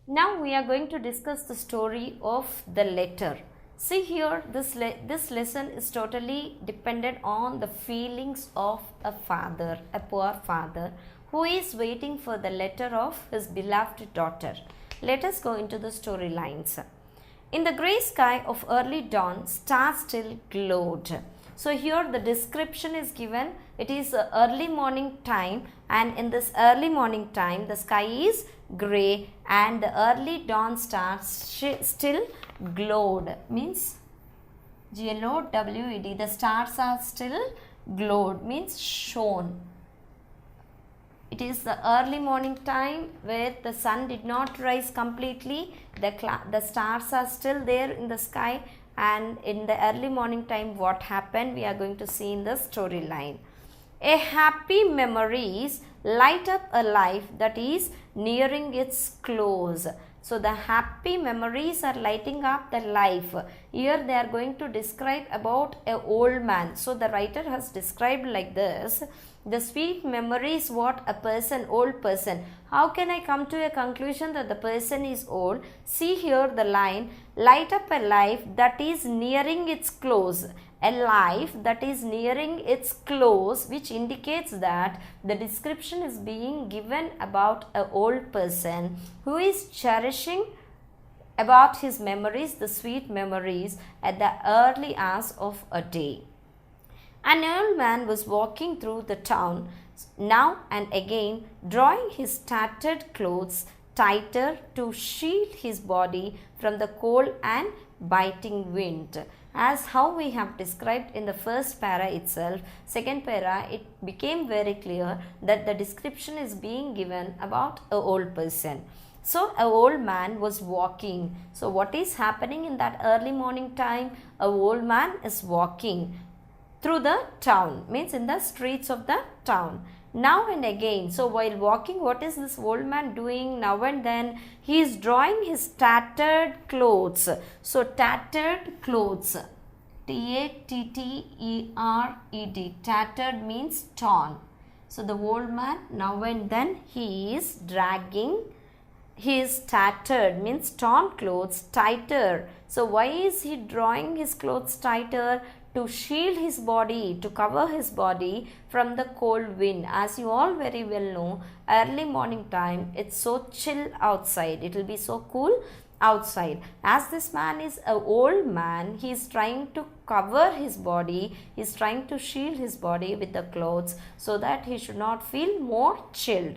Now we are going to discuss the story of the letter. See here, this lesson is totally dependent on the feelings of a father, a poor father, who is waiting for the letter of his beloved daughter. Let us go into the storylines. In the grey sky of early dawn, stars still glowed. So here the description is given. It is early morning time, and in this early morning time the sky is grey and the early dawn stars still glowed, means glowed, the stars are still glowed, means shone. It is the early morning time where the sun did not rise completely, the stars are still there in the sky, and in the early morning time what happened we are going to see in the storyline. A happy memories light up a life that is nearing its close. So the happy memories are lighting up the life. Here they are going to describe about an old man. So the writer has described like this. The sweet memories what a person, old person. How can I come to a conclusion that the person is old? See here the line, light up a life that is nearing its close. A life that is nearing its close, which indicates that the description is being given about an old person who is cherishing about his memories, the sweet memories at the early hours of a day. An old man was walking through the town now and again, drawing his tattered clothes tighter to shield his body from the cold and biting wind. As how we have described in the first para itself, second para it became very clear that the description is being given about an old person. So an old man was walking. So what is happening in that early morning time? An old man is walking through the town, means in the streets of the town. Now and again, so while walking, what is this old man doing? Now and then he is drawing his tattered clothes. So tattered clothes, T-A-T-T-E-R-E-D, tattered means torn. So the old man now and then he is dragging his tattered means torn clothes tighter. So why is he drawing his clothes tighter? To shield his body, to cover his body from the cold wind. As you all very well know, early morning time it's so chill outside, it will be so cool outside. As this man is an old man, he is trying to cover his body, he is trying to shield his body with the clothes so that he should not feel more chilled.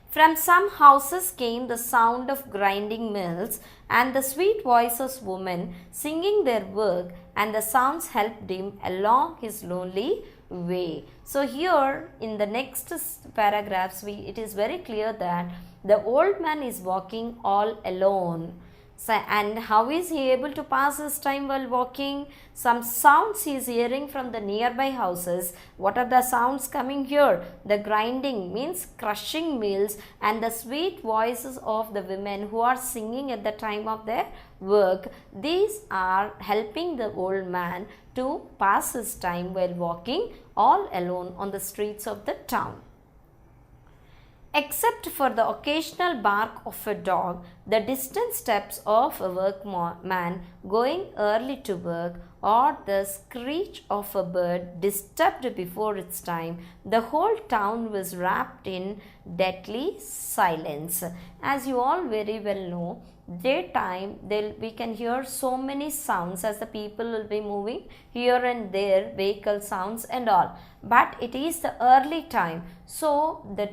From some houses came the sound of grinding mills and the sweet voices of women singing their work, and the sounds helped him along his lonely way. So here in the next paragraphs it is very clear that the old man is walking all alone. So, and how is he able to pass his time while walking? Some sounds he is hearing from the nearby houses. What are the sounds coming here? The grinding means crushing mills, and the sweet voices of the women who are singing at the time of their work. These are helping the old man to pass his time while walking all alone on the streets of the town. Except for the occasional bark of a dog, the distant steps of a workman going early to work, or the screech of a bird disturbed before its time, the whole town was wrapped in deadly silence. As you all very well know, daytime we can hear so many sounds as the people will be moving here and there, vehicle sounds and all, but it is the early time, so the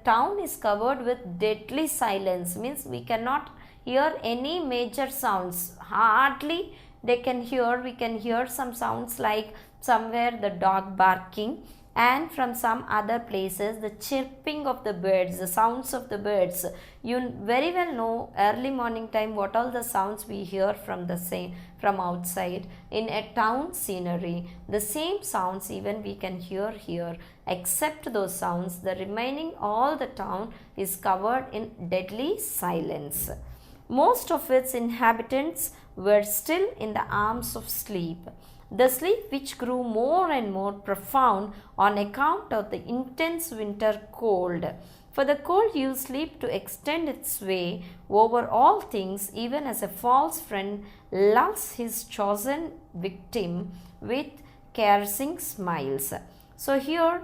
town is covered with deadly silence, means we cannot hear any major sounds. Hardly we can hear some sounds like somewhere the dog barking, and from some other places the chirping of the birds, the sounds of the birds. You very well know early morning time what all the sounds we hear from outside in a town scenery. The same sounds even we can hear here. Except those sounds, the remaining all the town is covered in deadly silence. Most of its inhabitants were still in the arms of sleep. The sleep which grew more and more profound on account of the intense winter cold. For the cold used sleep to extend its sway over all things, even as a false friend lulls his chosen victim with caressing smiles. So here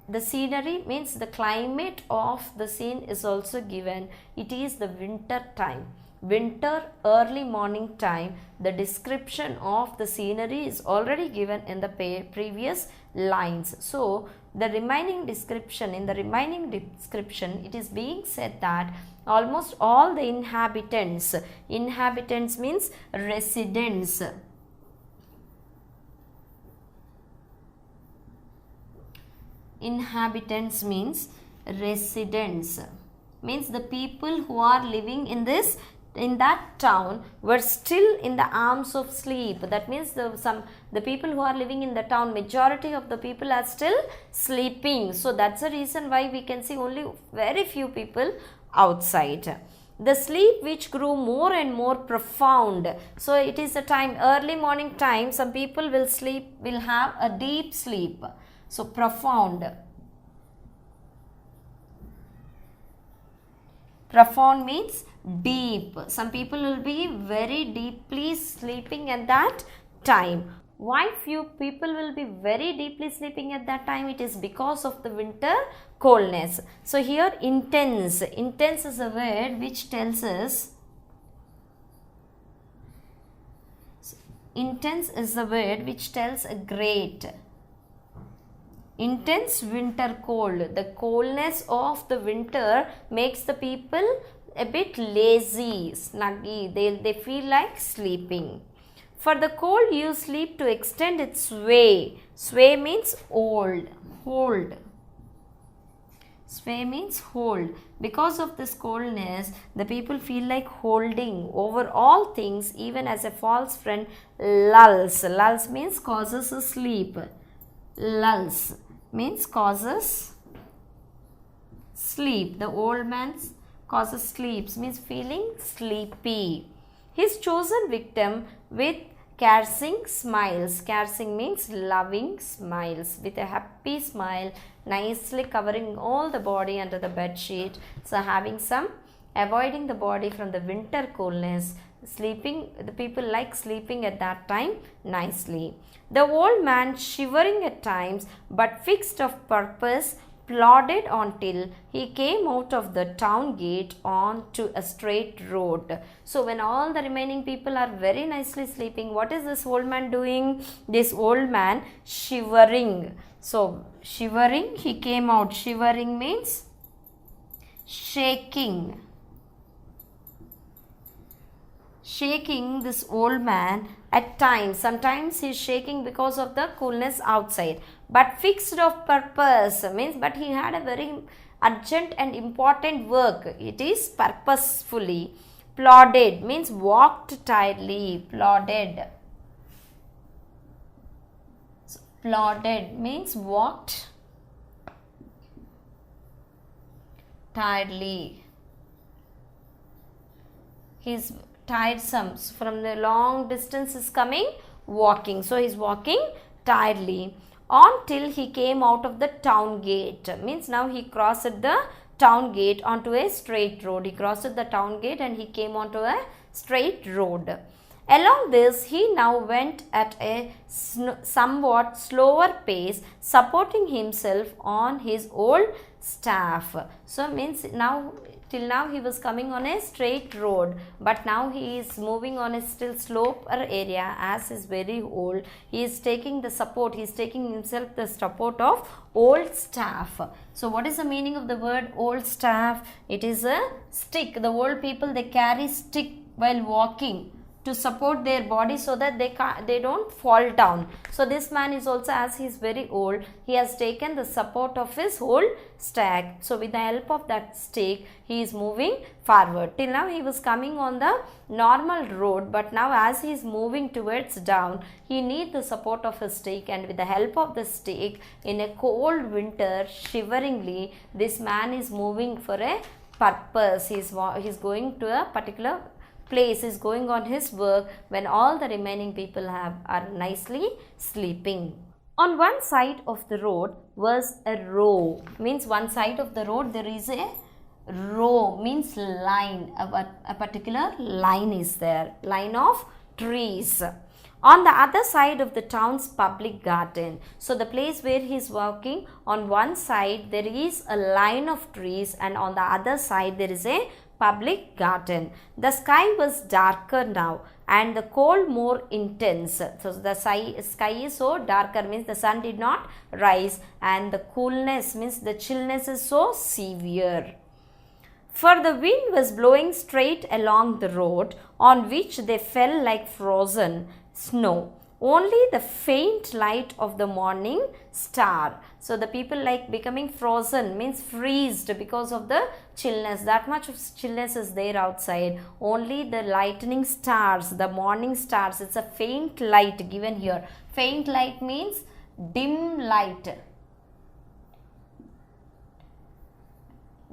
the scenery means the climate of the scene is also given. It is the winter time. Winter early morning time. The description of the scenery is already given in the previous lines. So the remaining description, it is being said that almost all the inhabitants means residents. Inhabitants means residents, means the people who are living in that town were still in the arms of sleep. That means the people who are living in the town, majority of the people are still sleeping. So that's the reason why we can see only very few people outside. The sleep which grew more and more profound. So it is a time, early morning time, some people will have a deep sleep. So profound. Profound means deep. Some people will be very deeply sleeping at that time. Why few people will be very deeply sleeping at that time? It is because of the winter coldness. So here intense. Intense is a word which tells us. Intense is the word which tells a great. Intense winter cold. The coldness of the winter makes the people a bit lazy, snuggy. They feel like sleeping. For the cold you sleep to extend its sway. Sway means hold. Sway means hold. Because of this coldness, the people feel like holding over all things, even as a false friend lulls. Lulls means causes a sleep. Lulls means causes sleep. The old man causes sleeps means feeling sleepy. His chosen victim with caressing smiles. Caressing means loving smiles. With a happy smile, nicely covering all the body under the bed sheet. So having some, avoiding the body from the winter coldness. Sleeping, the people like sleeping at that time nicely. The old man, shivering at times but fixed of purpose, plodded on till he came out of the town gate onto a straight road. So when all the remaining people are very nicely sleeping, what is this old man doing? This old man shivering. So shivering, he came out. Shivering means shaking. Shaking, this old man at times. Sometimes he is shaking because of the coolness outside. But fixed of purpose means, but he had a very urgent and important work. It is purposefully. Plodded means walked tiredly. Plodded. So, plodded means walked tiredly. He's tiresome. So from the long distance is coming, walking. So he is walking tiredly until he came out of the town gate. Means now he crossed the town gate onto a straight road. He crossed the town gate and he came onto a straight road. Along this, he now went at a somewhat slower pace, supporting himself on his old staff. So means now, till now he was coming on a straight road, but now he is moving on a still sloper area as is very old. He is taking the support, he is taking himself the support of old staff. So what is the meaning of the word old staff? It is a stick. The old people, they carry stick while walking to support their body so that they don't fall down. So this man is also, as he is very old, he has taken the support of his old stack. So with the help of that stick, he is moving forward. Till now he was coming on the normal road, but now as he is moving towards down, he needs the support of his stick, and with the help of the stick, in a cold winter, shiveringly, this man is moving for a purpose. He is going to a particular place, is going on his work when all the remaining people are nicely sleeping. On one side of the road was a row, means one side of the road there is a row, means line, a particular line is there, line of trees. On the other side of the town's public garden. So the place where he is walking, on one side there is a line of trees and on the other side there is a public garden. The sky was darker now and the cold more intense. So the sky is so darker, means the sun did not rise, and the coolness means the chillness is so severe. For the wind was blowing straight along the road on which they fell like frozen snow. Only the faint light of the morning star. So the people like becoming frozen, means freezed because of the chillness. That much of chillness is there outside. Only the lightning stars, the morning stars. It's a faint light given here. Faint light means dim light.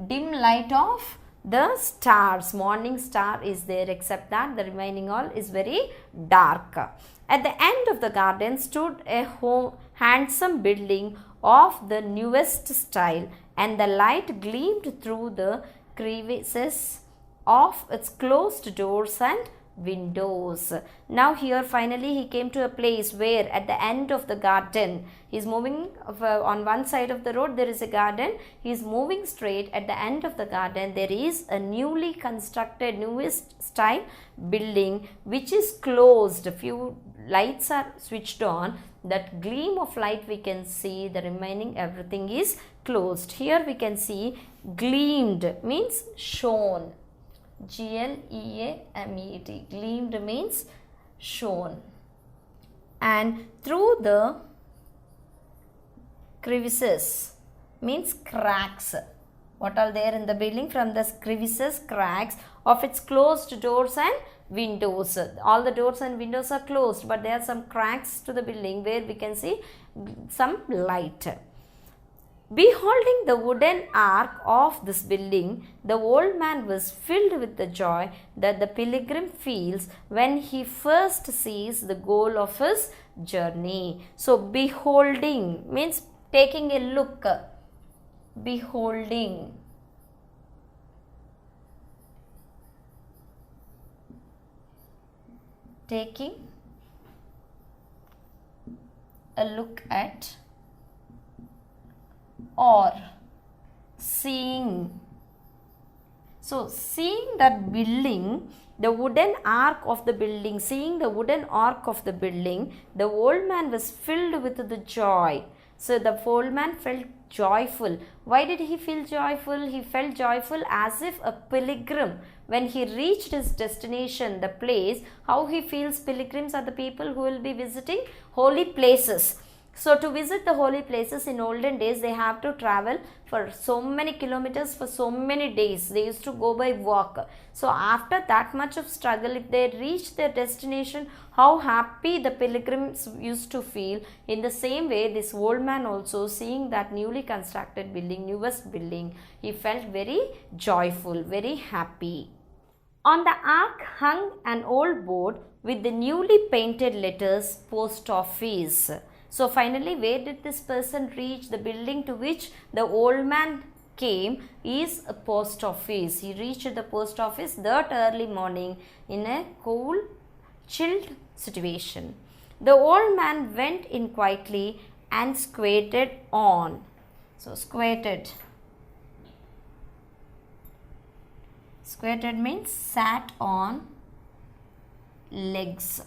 Dim light of the stars. Morning star is there, except that the remaining all is very dark. At the end of the garden stood a handsome building of the newest style, and the light gleamed through the crevices of its closed doors and windows. Now here finally he came to a place where at the end of the garden, he is moving on one side of the road there is a garden, he is moving straight. At the end of the garden there is a newly constructed newest style building which is closed. Few lights are switched on, that gleam of light we can see, the remaining everything is closed. Here we can see gleamed means shone. Gleamed, gleamed means shone. And through the crevices means cracks. What are there in the building? From the crevices, cracks of its closed doors and windows. All the doors and windows are closed, but there are some cracks to the building where we can see some light. Beholding the wooden ark of this building, the old man was filled with the joy that the pilgrim feels when he first sees the goal of his journey. So, beholding means taking a look. Beholding. Taking a look at or seeing. So, seeing that building, the wooden ark of the building, seeing the wooden ark of the building, the old man was filled with the joy. So, the old man felt joyful. Why did he feel joyful? He felt joyful as if a pilgrim, when he reached his destination, the place, how he feels. Pilgrims are the people who will be visiting holy places. So, to visit the holy places in olden days, they have to travel for so many kilometers for so many days. They used to go by walk. So, after that much of struggle, if they reach their destination, how happy the pilgrims used to feel. In the same way, this old man also, seeing that newly constructed building, newest building, he felt very joyful, very happy. On the ark hung an old board with the newly painted letters, Post Office. So finally, where did this person reach? The building to which the old man came is a post office. He reached the post office that early morning in a cool, chilled situation. The old man went in quietly and squatted on. So squatted. Squatted means sat on legs.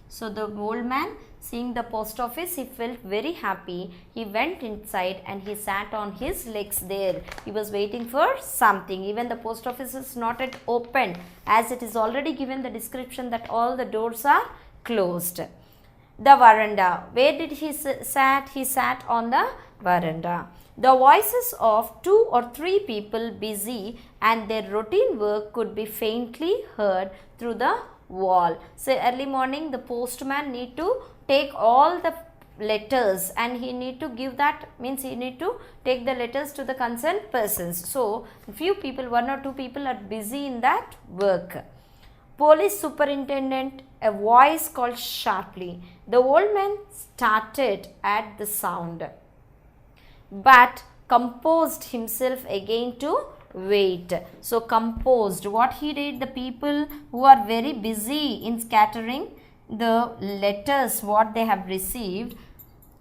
So the old man, seeing the post office, he felt very happy. He went inside and he sat on his legs there. He was waiting for something. Even the post office is not yet opened, as it is already given the description that all the doors are closed. The veranda. Where did he sat? He sat on the veranda. The voices of 2 or 3 people busy and their routine work could be faintly heard through the wall. So early morning, the postman need to take all the letters and he need to give, that means he need to take the letters to the concerned persons. So few people, 1 or 2 people are busy in that work. Police superintendent, a voice called sharply. The old man started at the sound, but composed himself again to wait. So composed, what he did, the people who are very busy in scattering the letters what they have received,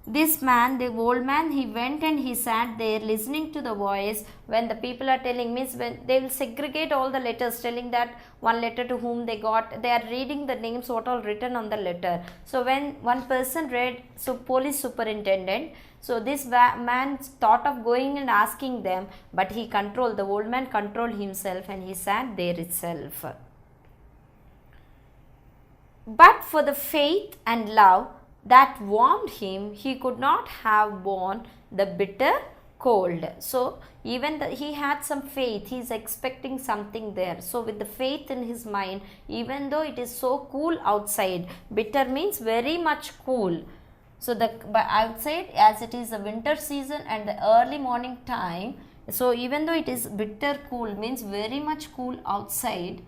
this man, the old man, he went and he sat there listening to the voice when the people are telling, means when they will segregate all the letters, telling that one letter to whom they got, they are reading the names what all written on the letter. So when one person read, so police superintendent, so this man thought of going and asking them, but he controlled, the old man controlled himself and he sat there itself. But for the faith and love that warmed him, he could not have borne the bitter cold. So even he had some faith, he is expecting something there. So with the faith in his mind, even though it is so cool outside, bitter means very much cool. So the outside, as it is the winter season and the early morning time, so even though it is bitter cool, means very much cool outside,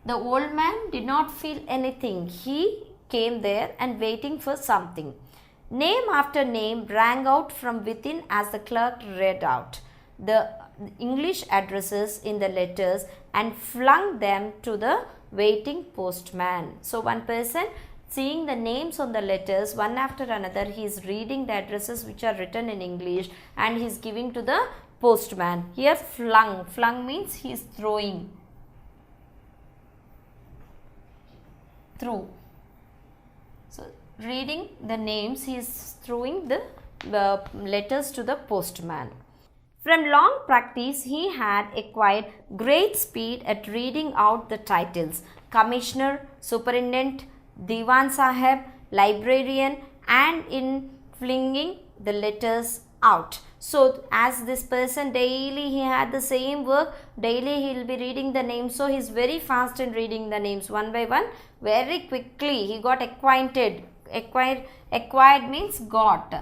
the old man did not feel anything. He came there and waiting for something. Name after name rang out from within as the clerk read out the English addresses in the letters and flung them to the waiting postman. So one person, seeing the names on the letters one after another, he is reading the addresses which are written in English and he is giving to the postman. Here flung, flung means he is throwing. Through. So reading the names, he is throwing the letters to the postman. From long practice, he had acquired great speed at reading out the titles: Commissioner, Superintendent, Diwan Sahib, Librarian, and in flinging the letters out. So as this person daily he had the same work, daily he will be reading the names. So he is very fast in reading the names one by one. Very quickly he got acquainted. Acquired means got.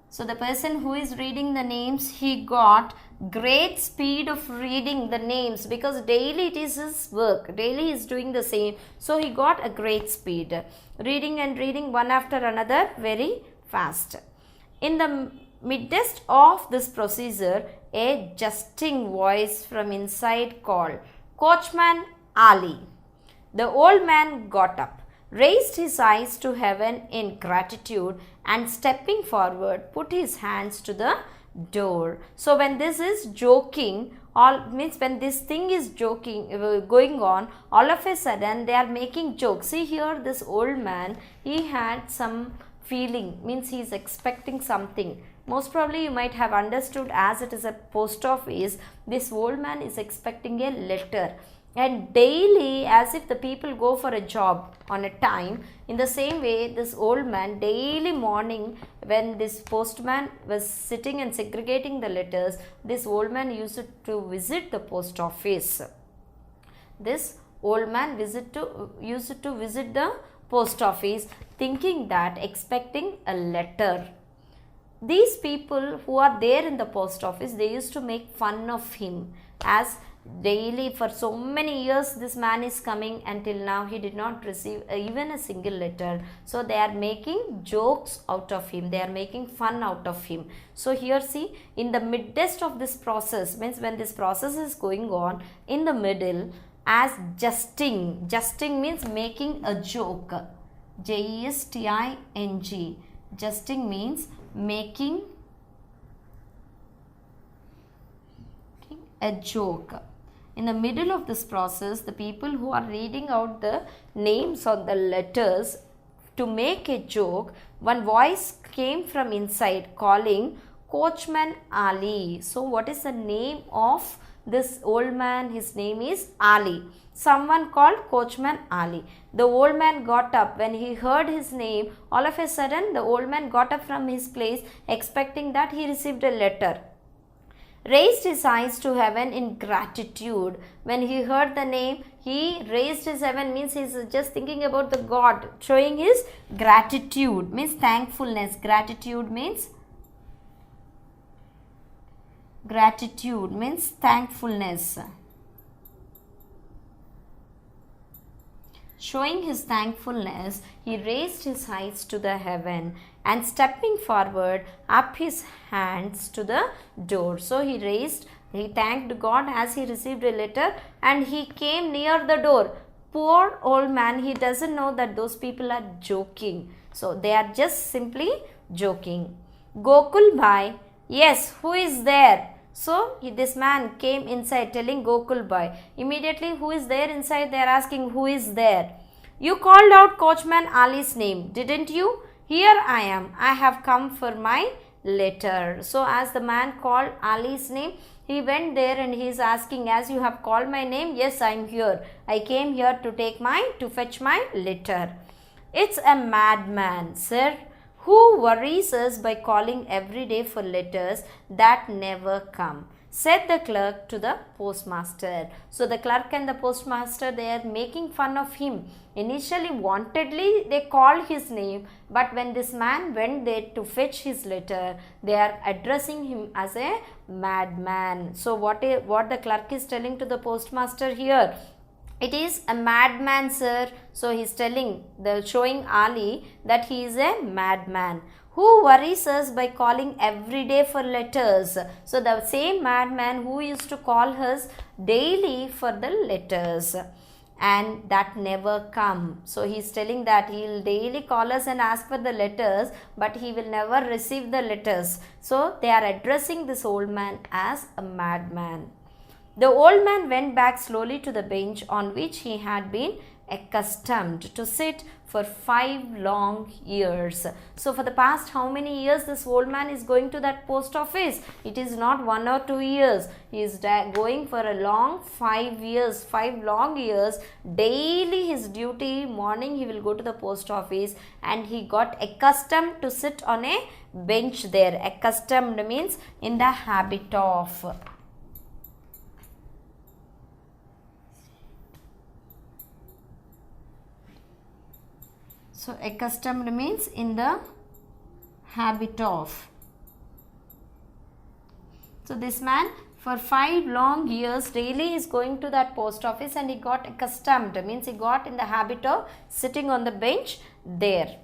So the person who is reading the names, he got great speed of reading the names because daily it is his work. Daily he is doing the same. So he got a great speed. Reading and reading one after another very fast. In the midst of this procedure, a jesting voice from inside called, "Coachman Ali." The old man got up, raised his eyes to heaven in gratitude, and stepping forward, put his hands to the door. So when this is joking, all means when this thing is joking going on, all of a sudden they are making jokes. See here, this old man, he had some feeling, means he is expecting something. Most probably you might have understood, as it is a post office, this old man is expecting a letter. And daily, as if the people go for a job on a time, in the same way this old man daily morning, when this postman was sitting and segregating the letters, this old man used to visit the post office. This old man used to visit the post office, thinking that, expecting a letter. These people who are there in the post office, they used to make fun of him, as daily for so many years this man is coming, until now he did not receive even a single letter. So they are making jokes out of him, they are making fun out of him. So here see, in the midst of this process, means when this process is going on, in the middle, as jesting, jesting means making a joke, Jesting, jesting means making a joke. In the middle of this process, the people who are reading out the names on the letters to make a joke, one voice came from inside calling, "Coachman Ali." So what is the name of this old man? His name is Ali. Someone called Coachman Ali. The old man got up. When he heard his name, all of a sudden the old man got up from his place, expecting that he received a letter. Raised his eyes to heaven in gratitude. When he heard the name, he raised his heaven, means he is just thinking about the God, showing his gratitude, means thankfulness. Gratitude means Gratitude means thankfulness. Showing his thankfulness, he raised his eyes to the heaven and stepping forward, up his hands to the door. So he thanked God as he received a letter and he came near the door. Poor old man, he doesn't know that those people are joking. So they are just simply joking. Gokul Bhai, yes, who is there? So this man came inside telling Gokul Bhai. Immediately, who is there inside? They are asking, who is there? You called out Coachman Ali's name, didn't you? Here I am. I have come for my letter. So as the man called Ali's name, he went there and he is asking, as you have called my name, yes, I am here. I came here to fetch my letter. It's a madman, sir, who worries us by calling every day for letters that never come, said the clerk to the postmaster. So the clerk and the postmaster, they are making fun of him. Initially, wantedly, they called his name, but when this man went there to fetch his letter, they are addressing him as a madman. So what the clerk is telling to the postmaster here? It is a madman, sir. So he is showing Ali that he is a madman who worries us by calling every day for letters. So the same madman who used to call us daily for the letters and that never come. So he is telling that he will daily call us and ask for the letters, but he will never receive the letters. So they are addressing this old man as a madman. The old man went back slowly to the bench on which he had been accustomed to sit for 5 long years. So for the past how many years this old man is going to that post office? It is not 1 or 2 years. He is going for a long 5 years, 5 long years. Daily his duty, morning he will go to the post office and he got accustomed to sit on a bench there. Accustomed means in the habit of. So accustomed means in the habit of. So this man for 5 long years daily is going to that post office and he got accustomed, means he got in the habit of sitting on the bench there.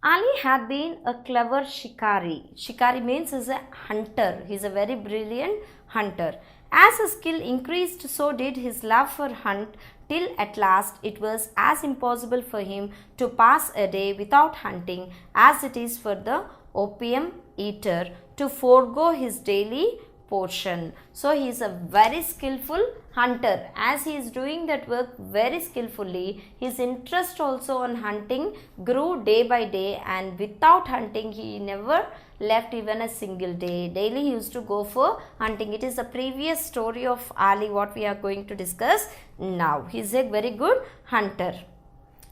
Ali had been a clever shikari. Shikari means he is a hunter. He is a very brilliant hunter. As his skill increased, so did his love for hunt, till at last it was as impossible for him to pass a day without hunting as it is for the opium eater to forego his daily portion. So he is a very skillful hunter. As he is doing that work very skillfully, his interest also on hunting grew day by day, and without hunting he never left even a single day. Daily he used to go for hunting. It is the previous story of Ali what we are going to discuss now. He is a very good hunter.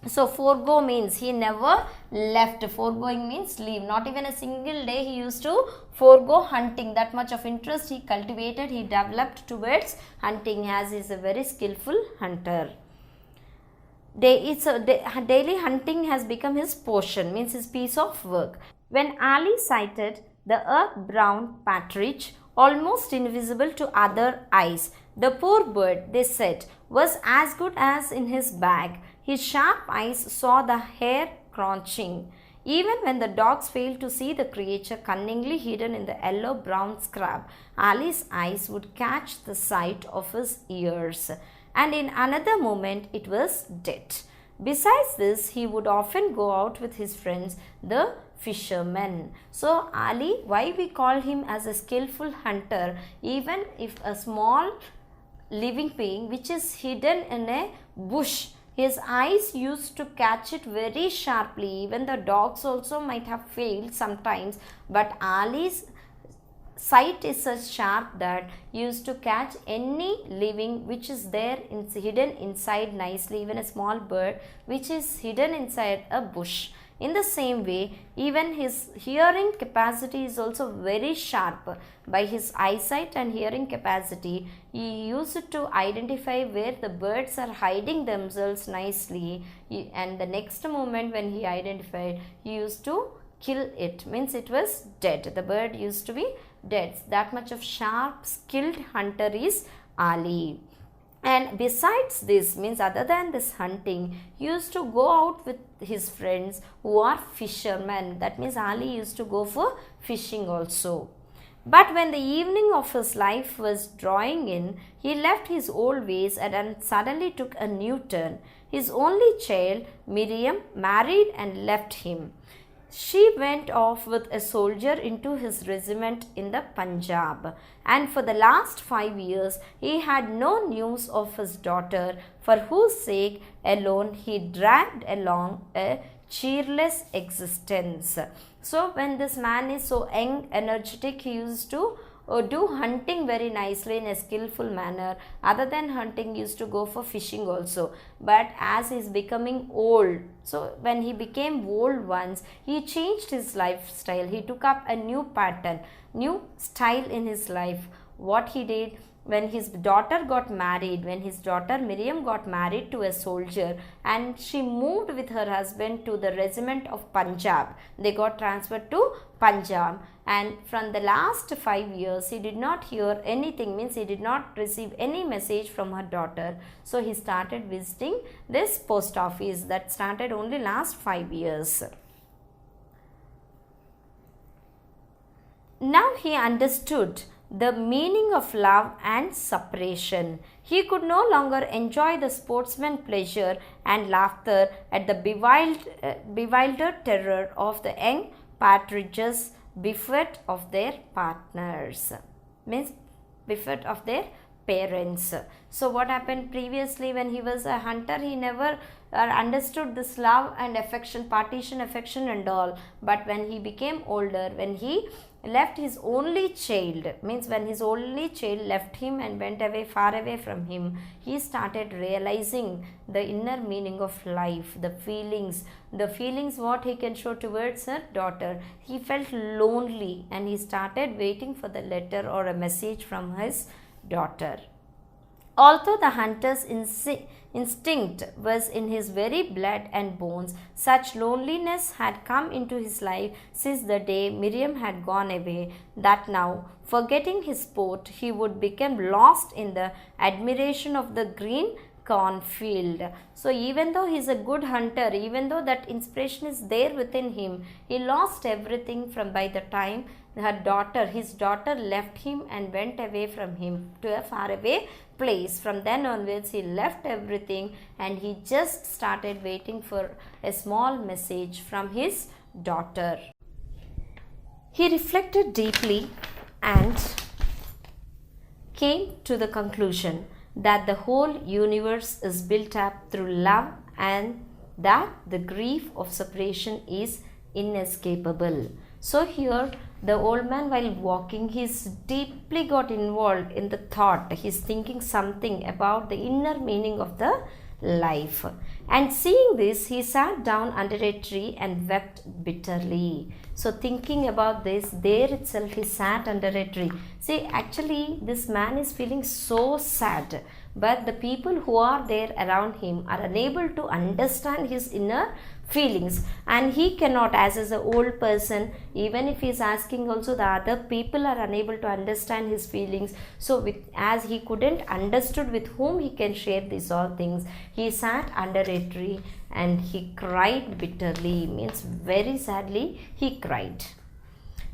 So forego means he never left. Foregoing means leave. Not even a single day he used to forego hunting. That much of interest he cultivated, he developed towards hunting, as he is a very skillful hunter. Daily hunting has become his portion, means his piece of work. When Ali sighted the earth-brown partridge, almost invisible to other eyes, the poor bird, they said, was as good as in his bag. His sharp eyes saw the hare crouching. Even when the dogs failed to see the creature cunningly hidden in the yellow-brown scrub, Ali's eyes would catch the sight of his ears, and in another moment it was dead. Besides this, he would often go out with his friends, the fishermen. So Ali, why we call him as a skillful hunter, even if a small living being which is hidden in a bush, his eyes used to catch it very sharply. Even the dogs also might have failed sometimes, but Ali's sight is such sharp that he used to catch any living which is there hidden inside nicely, even a small bird which is hidden inside a bush. In the same way, even his hearing capacity is also very sharp. By his eyesight and hearing capacity, he used to identify where the birds are hiding themselves nicely, and the next moment when he identified, he used to kill it, means it was dead. The bird used to be deaths. That much of sharp, skilled hunter is Ali. And besides this, means other than this hunting, he used to go out with his friends who are fishermen. That means Ali used to go for fishing also. But when the evening of his life was drawing in, he left his old ways and then suddenly took a new turn. His only child, Miriam, married and left him. She went off with a soldier into his regiment in the Punjab, and for the last 5 years he had no news of his daughter, for whose sake alone he dragged along a cheerless existence. So when this man is so young, energetic, he used to do hunting very nicely in a skillful manner. Other than hunting, he used to go for fishing also. But as he is becoming old, so when he became old once, he changed his lifestyle. He took up a new pattern, new style in his life. What he did, when his daughter got married, when his daughter Miriam got married to a soldier, and she moved with her husband to the regiment of Punjab. They got transferred to Punjab, and from the last 5 years he did not hear anything, means he did not receive any message from her daughter. So he started visiting this post office. That started only last 5 years. Now he understood the meaning of love and separation. He could no longer enjoy the sportsman's pleasure and laughter at the bewildered terror of the young partridges, buffet of their partners, means buffet of their parents. So what happened previously when he was a hunter, he never understood this love and affection, partition affection and all. But when he became older, when he left his only child, means when his only child left him and went away, far away from him, he started realizing the inner meaning of life, the feelings what he can show towards her daughter. He felt lonely and he started waiting for the letter or a message from his daughter. Although the hunter's instinct was in his very blood and bones, such loneliness had come into his life since the day Miriam had gone away, that now, forgetting his sport, he would become lost in the admiration of the green cornfield. So even though he is a good hunter, even though that inspiration is there within him, he lost everything from by the time his daughter left him and went away from him to a faraway place. From then onwards, he left everything and he just started waiting for a small message from his daughter. He reflected deeply and came to the conclusion that the whole universe is built up through love and that the grief of separation is inescapable. So here the old man, while walking, he's deeply got involved in the thought. He's thinking something about the inner meaning of the life. And seeing this, he sat down under a tree and wept bitterly. So thinking about this, there itself he sat under a tree. See, actually this man is feeling so sad, but the people who are there around him are unable to understand his inner feelings, and he cannot, as is an old person, even if he is asking also, the other people are unable to understand his feelings. So as he couldn't understood with whom he can share these all things, he sat under a tree and he cried bitterly, means very sadly he cried.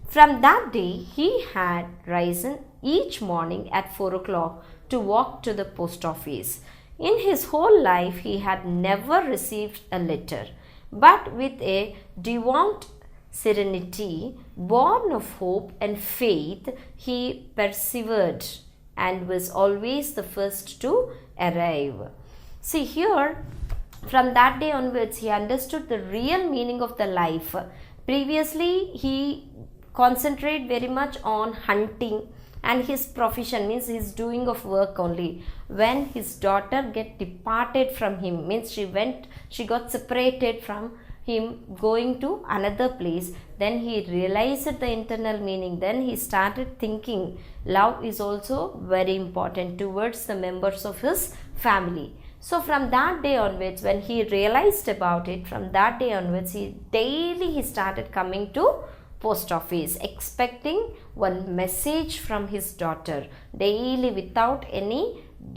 From that day he had risen each morning at 4 o'clock to walk to the post office. In his whole life he had never received a letter, but with a devout serenity, born of hope and faith, he persevered and was always the first to arrive. See here, from that day onwards, he understood the real meaning of the life. Previously, he concentrated very much on hunting, and his profession, means his doing of work only. When his daughter get departed from him, means she got separated from him, going to another place, then he realized the internal meaning. Then he started thinking love is also very important towards the members of his family. So from that day onwards, when he realized about it, from that day onwards, he started coming to post office, expecting one message from his daughter daily without any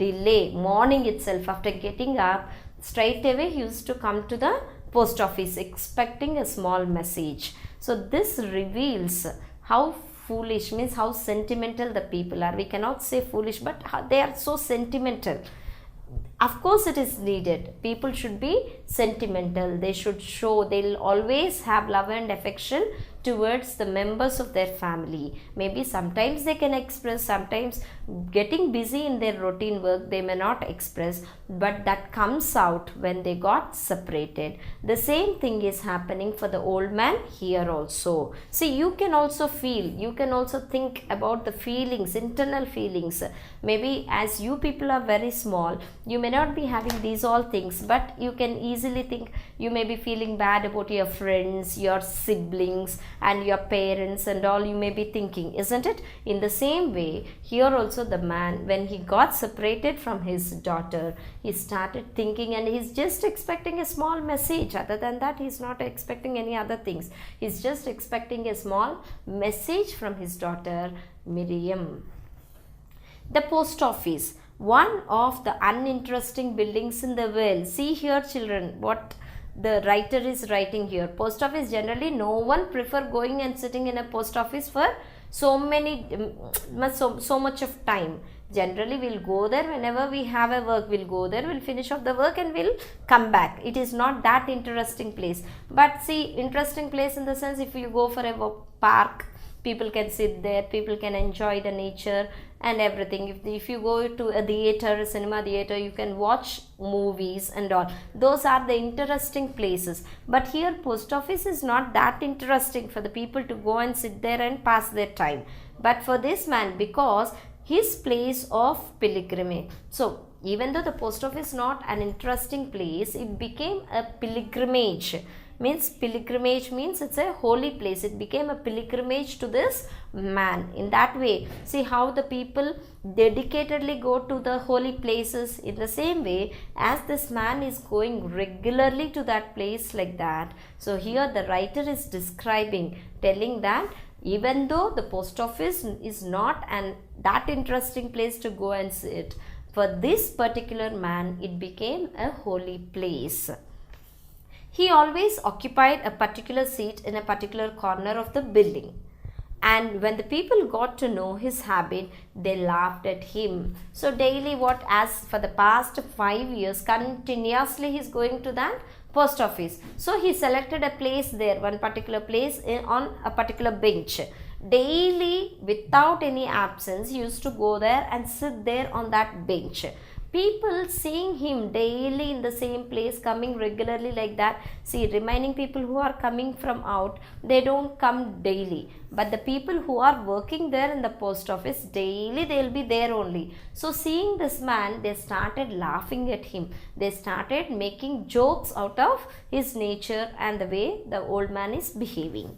delay. Morning itself, after getting up, straight away he used to come to the post office expecting a small message. So this reveals how foolish, means how sentimental the people are. We cannot say foolish, but they are so sentimental. Of course it is needed. People should be sentimental. They should show, they'll always have love and affection towards the members of their family. Maybe sometimes they can express, sometimes getting busy in their routine work they may not express, but that comes out when they got separated. The same thing is happening for the old man here also. See, you can also feel, you can also think about the feelings, internal feelings. Maybe as you people are very small, you may not be having these all things, but you can easily think, you may be feeling bad about your friends, your siblings and your parents and all, you may be thinking, isn't it? In the same way, here also the man, when he got separated from his daughter, he started thinking, and he's just expecting a small message. Other than that, he's not expecting any other things. He's just expecting a small message from his daughter Miriam. The post office, one of the uninteresting buildings in the world. See here, children, what the writer is writing here. Post office, generally no one prefer going and sitting in a post office for so much of time. Generally we'll go there whenever we have a work, we'll go there, we'll finish off the work and we'll come back. It is not that interesting place. But see, interesting place in the sense, if you go for a park, people can sit there, people can enjoy the nature and everything. If you go to a theater, a cinema theater, you can watch movies and all. Those are the interesting places. But here post office is not that interesting for the people to go and sit there and pass their time. But for this man, because his place of pilgrimage. So even though the post office is not an interesting place, it became a pilgrimage. Pilgrimage means it's a holy place. It became a pilgrimage to this man. In that way, see how the people dedicatedly go to the holy places. In the same way, as this man is going regularly to that place like that. So here the writer is describing, telling that even though the post office is not that interesting place to go and sit, for this particular man it became a holy place. He always occupied a particular seat in a particular corner of the building. And when the people got to know his habit, they laughed at him. So daily, as for the past 5 years, continuously he is going to that post office. So he selected a place there, one particular place on a particular bench. Daily, without any absence, he used to go there and sit there on that bench. People seeing him daily in the same place, coming regularly like that. See, remaining people who are coming from out, they don't come daily. But the people who are working there in the post office, daily they will be there only. So seeing this man, they started laughing at him. They started making jokes out of his nature and the way the old man is behaving.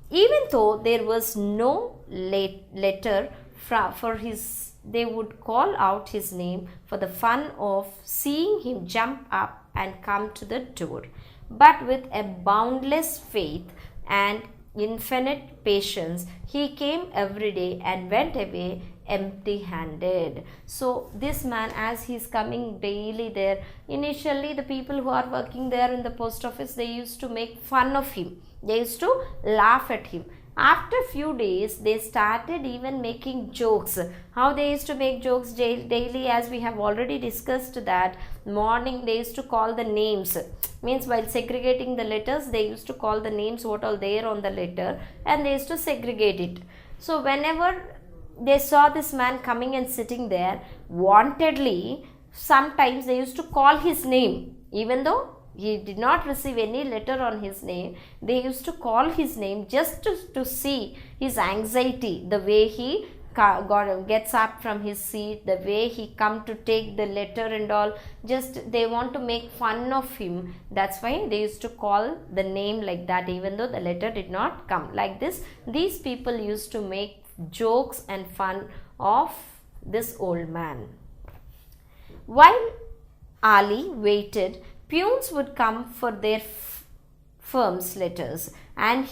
Even though there was no letter for his, they would call out his name for the fun of seeing him jump up and come to the door. But with a boundless faith and infinite patience, he came every day and went away empty-handed. So this man, as he is coming daily there, initially the people who are working there in the post office, they used to make fun of him. They used to laugh at him. After a few days, they started even making jokes. How they used to make jokes daily, as we have already discussed that. Morning, they used to call the names. Means while segregating the letters, they used to call the names what all there on the letter, and they used to segregate it. So whenever they saw this man coming and sitting there, wantedly, sometimes they used to call his name. Even though he did not receive any letter on his name, they used to call his name just to see his anxiety, the way he gets up from his seat, the way he come to take the letter and all. Just they want to make fun of him. That's why they used to call the name like that, even though the letter did not come. Like this, these people used to make jokes and fun of this old man. While Ali waited, peons would come for their firm's letters, and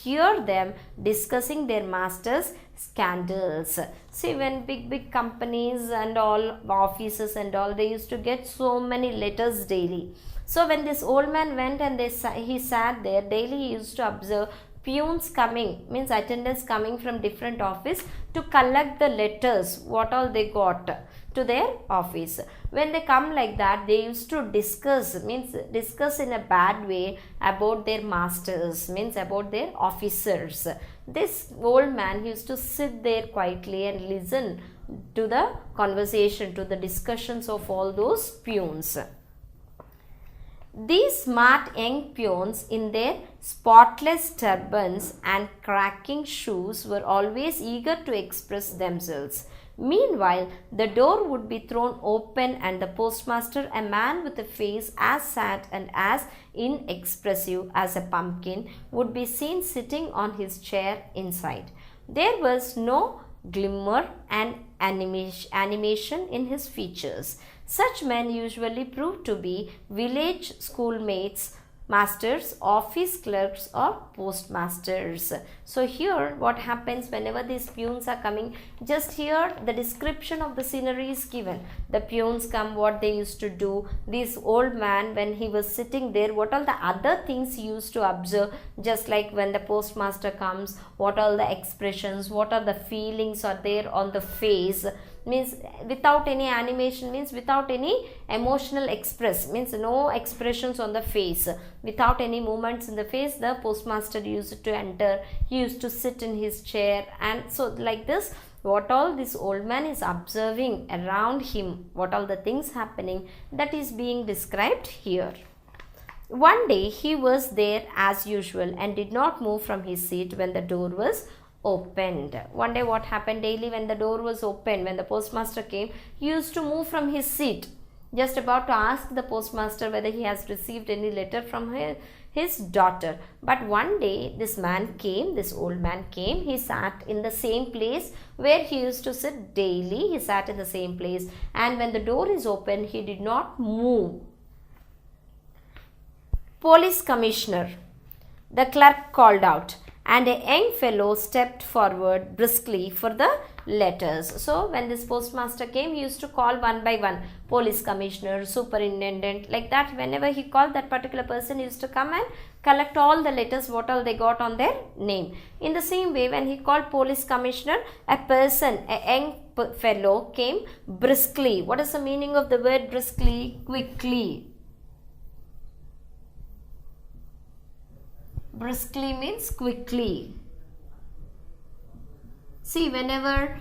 hear them discussing their master's scandals. See, when big companies and all offices and all, they used to get so many letters daily. So when this old man went and he sat there daily, he used to observe peons coming, means attendants coming from different office to collect the letters what all they got to their office. When they come like that, they used to discuss, means discuss in a bad way about their masters, means about their officers. This old man used to sit there quietly and listen to the conversation, to the discussions of all those peons. These smart young peons in their spotless turbans and cracking shoes were always eager to express themselves. Meanwhile, the door would be thrown open and the postmaster, a man with a face as sad and as inexpressive as a pumpkin, would be seen sitting on his chair inside. There was no glimmer and animation in his features. Such men usually prove to be village schoolmates, masters, office clerks or postmasters. So here what happens whenever these peons are coming, just here the description of the scenery is given. The peons come, what they used to do, this old man when he was sitting there, what all the other things he used to observe, just like when the postmaster comes, what all the expressions, what are the feelings are there on the face, means without any animation, means without any emotional express, means no expressions on the face, without any movements in the face, the postmaster used to enter, he used to sit in his chair, and so like this, what all this old man is observing around him, what all the things happening, that is being described here. One day he was there as usual and did not move from his seat when the door was opened. One day what happened, daily when the door was opened, when the postmaster came, he used to move from his seat, just about to ask the postmaster whether he has received any letter from his daughter. But one day this man came, this old man came, he sat in the same place where he used to sit daily, he sat in the same place, and when the door is open, he did not move. Police commissioner, the clerk called out, and a young fellow stepped forward briskly for the letters. So when this postmaster came, he used to call one by one, police commissioner, superintendent, like that. Whenever he called, that particular person used to come and collect all the letters what all they got on their name. In the same way, when he called police commissioner, a person, a young fellow came briskly. What is the meaning of the word briskly? Quickly. Briskly means quickly. See, whenever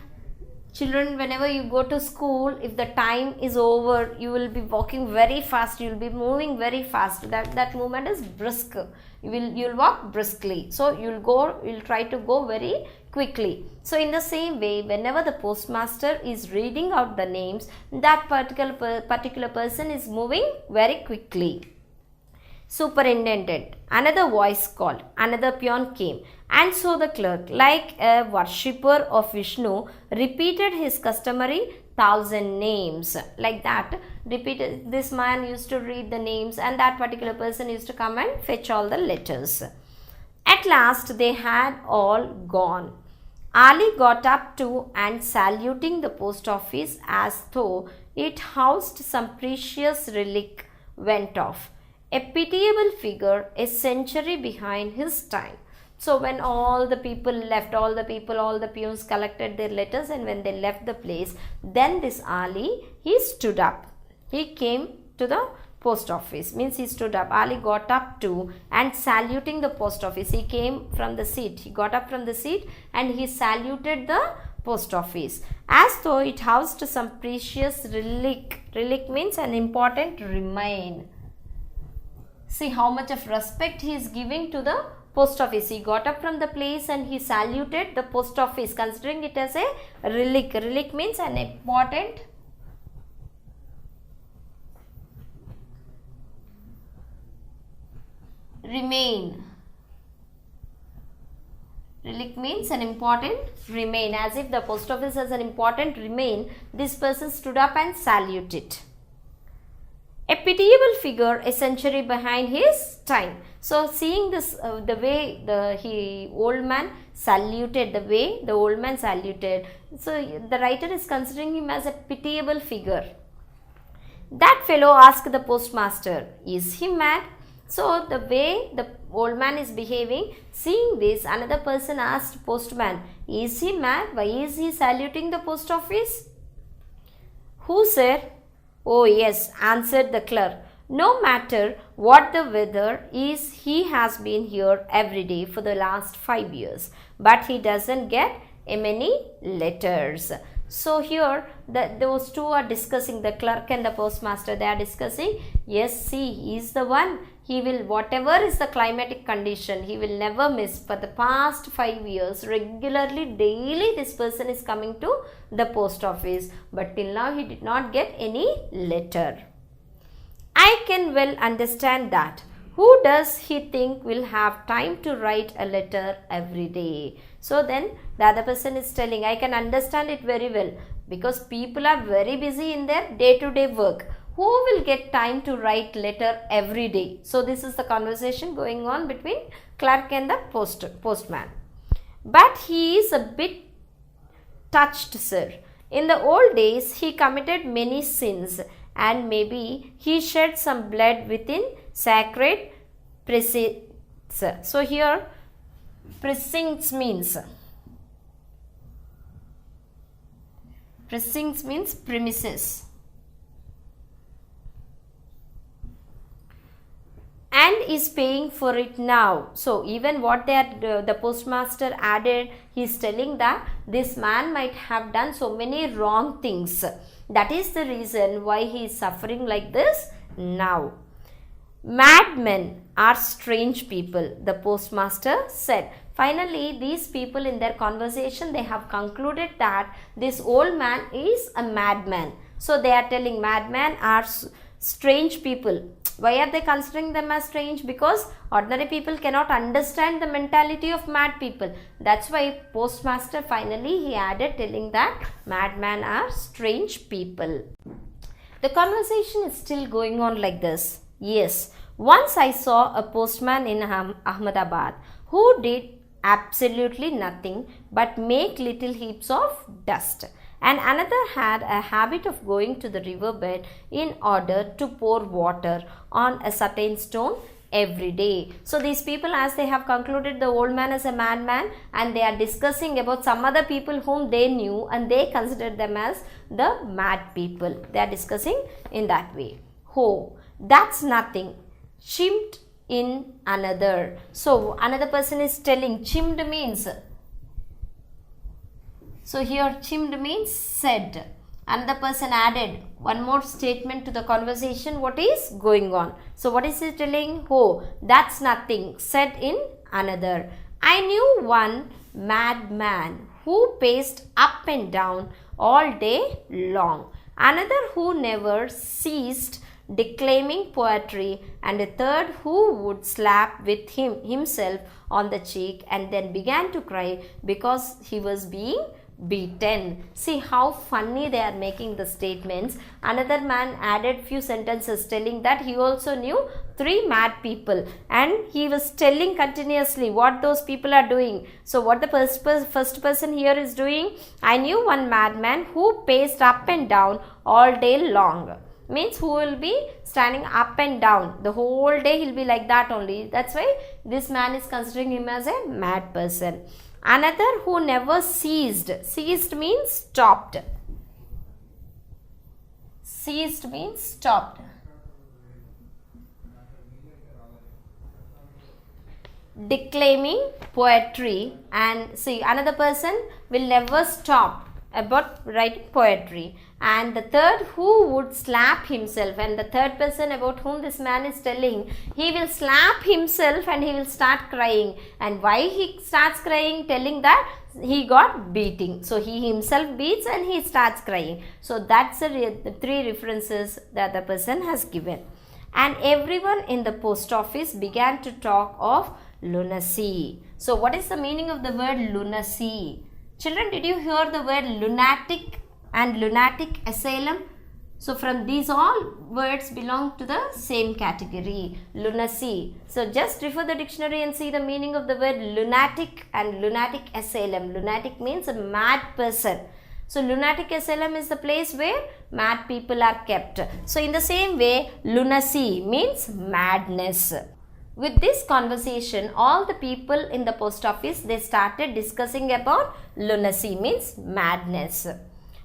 you go to school, if the time is over, you will be walking very fast, you will be moving very fast. That movement is brisk. You'll walk briskly. So you'll try to go very quickly. So in the same way, whenever the postmaster is reading out the names, that particular person is moving very quickly. Superintendent, another voice called, another peon came, and so the clerk, like a worshipper of Vishnu, repeated his customary 1,000 names. Like that, repeated. This man used to read the names, and that particular person used to come and fetch all the letters. At last, they had all gone. Ali got up to and saluting the post office as though it housed some precious relic, went off. A pitiable figure, a century behind his time. So when all the people left, all the peons collected their letters, and when they left the place, then this Ali, he stood up. He came to the post office, means he stood up. Ali got up to and saluting the post office. He came from the seat. He got up from the seat and he saluted the post office as though it housed some precious relic. Relic means an important remain. See how much of respect he is giving to the post office. He got up from the place and he saluted the post office, considering it as a relic. Relic means an important remain. Relic means an important remain. As if the post office has an important remain, this person stood up and saluted. A pitiable figure a century behind his time. So seeing this, the way the old man saluted, so the writer is considering him as a pitiable figure. That fellow asked the postmaster, is he mad? So the way the old man is behaving, seeing this, another person asked postman, is he mad? Why is he saluting the post office? Who, sir? Oh yes, answered the clerk. No matter what the weather is, he has been here every day for the last 5 years. But he doesn't get many letters. So here those two are discussing, the clerk and the postmaster, they are discussing, yes, see, he is the one. He will, whatever is the climatic condition, he will never miss. For the past 5 years, regularly, daily, this person is coming to the post office. But till now, he did not get any letter. I can well understand that. Who does he think will have time to write a letter every day? So then the other person is telling, I can understand it very well, because people are very busy in their day-to-day work. Who will get time to write letter every day? So this is the conversation going on between clerk and the postman. But he is a bit touched, sir. In the old days, he committed many sins, and maybe he shed some blood within sacred precincts. So here precincts means premises, and is paying for it now. So even what the postmaster added, he is telling that this man might have done so many wrong things. That is the reason why he is suffering like this now. Madmen are strange people, the postmaster said. Finally, these people in their conversation, they have concluded that this old man is a madman. So they are telling madmen are strange people. Why are they considering them as strange? Because ordinary people cannot understand the mentality of mad people. That's why postmaster finally he added telling that madmen are strange people. The conversation is still going on like this. Yes, once I saw a postman in Ahmedabad who did absolutely nothing but make little heaps of dust. And another had a habit of going to the riverbed in order to pour water on a certain stone every day. So these people, as they have concluded the old man as a madman, and they are discussing about some other people whom they knew and they considered them as the mad people. They are discussing in that way. Oh, that's nothing. Chimed in another. So another person is telling, chimed means, so here chimed means said. Another person added one more statement to the conversation, what is going on. So what is he telling? Oh, that's nothing, said in another. I knew one madman who paced up and down all day long, another who never ceased declaiming poetry, and a third who would slap with himself on the cheek and then began to cry because he was being beaten. See how funny they are making the statements. Another man added few sentences telling that he also knew 3 mad people, and he was telling continuously what those people are doing. So what the first person here is doing, I knew one madman who paced up and down all day long. Means who will be standing up and down the whole day, he'll be like that only. That's why this man is considering him as a mad person. Another who never ceased. Ceased means stopped. Ceased means stopped. Declaiming poetry, and see another person will never stop about writing poetry, and the third who would slap himself, and the third person about whom this man is telling, he will slap himself and he will start crying. And why he starts crying? Telling that he got beating. So he himself beats and he starts crying. So that's the 3 references that the person has given. And everyone in the post office began to talk of lunacy. So what is the meaning of the word lunacy? Children, did you hear the word lunatic and lunatic asylum? So from these all words belong to the same category, lunacy. So just refer the dictionary and see the meaning of the word lunatic and lunatic asylum. Lunatic means a mad person. So lunatic asylum is the place where mad people are kept. So in the same way, lunacy means madness. With this conversation, all the people in the post office, they started discussing about lunacy means madness.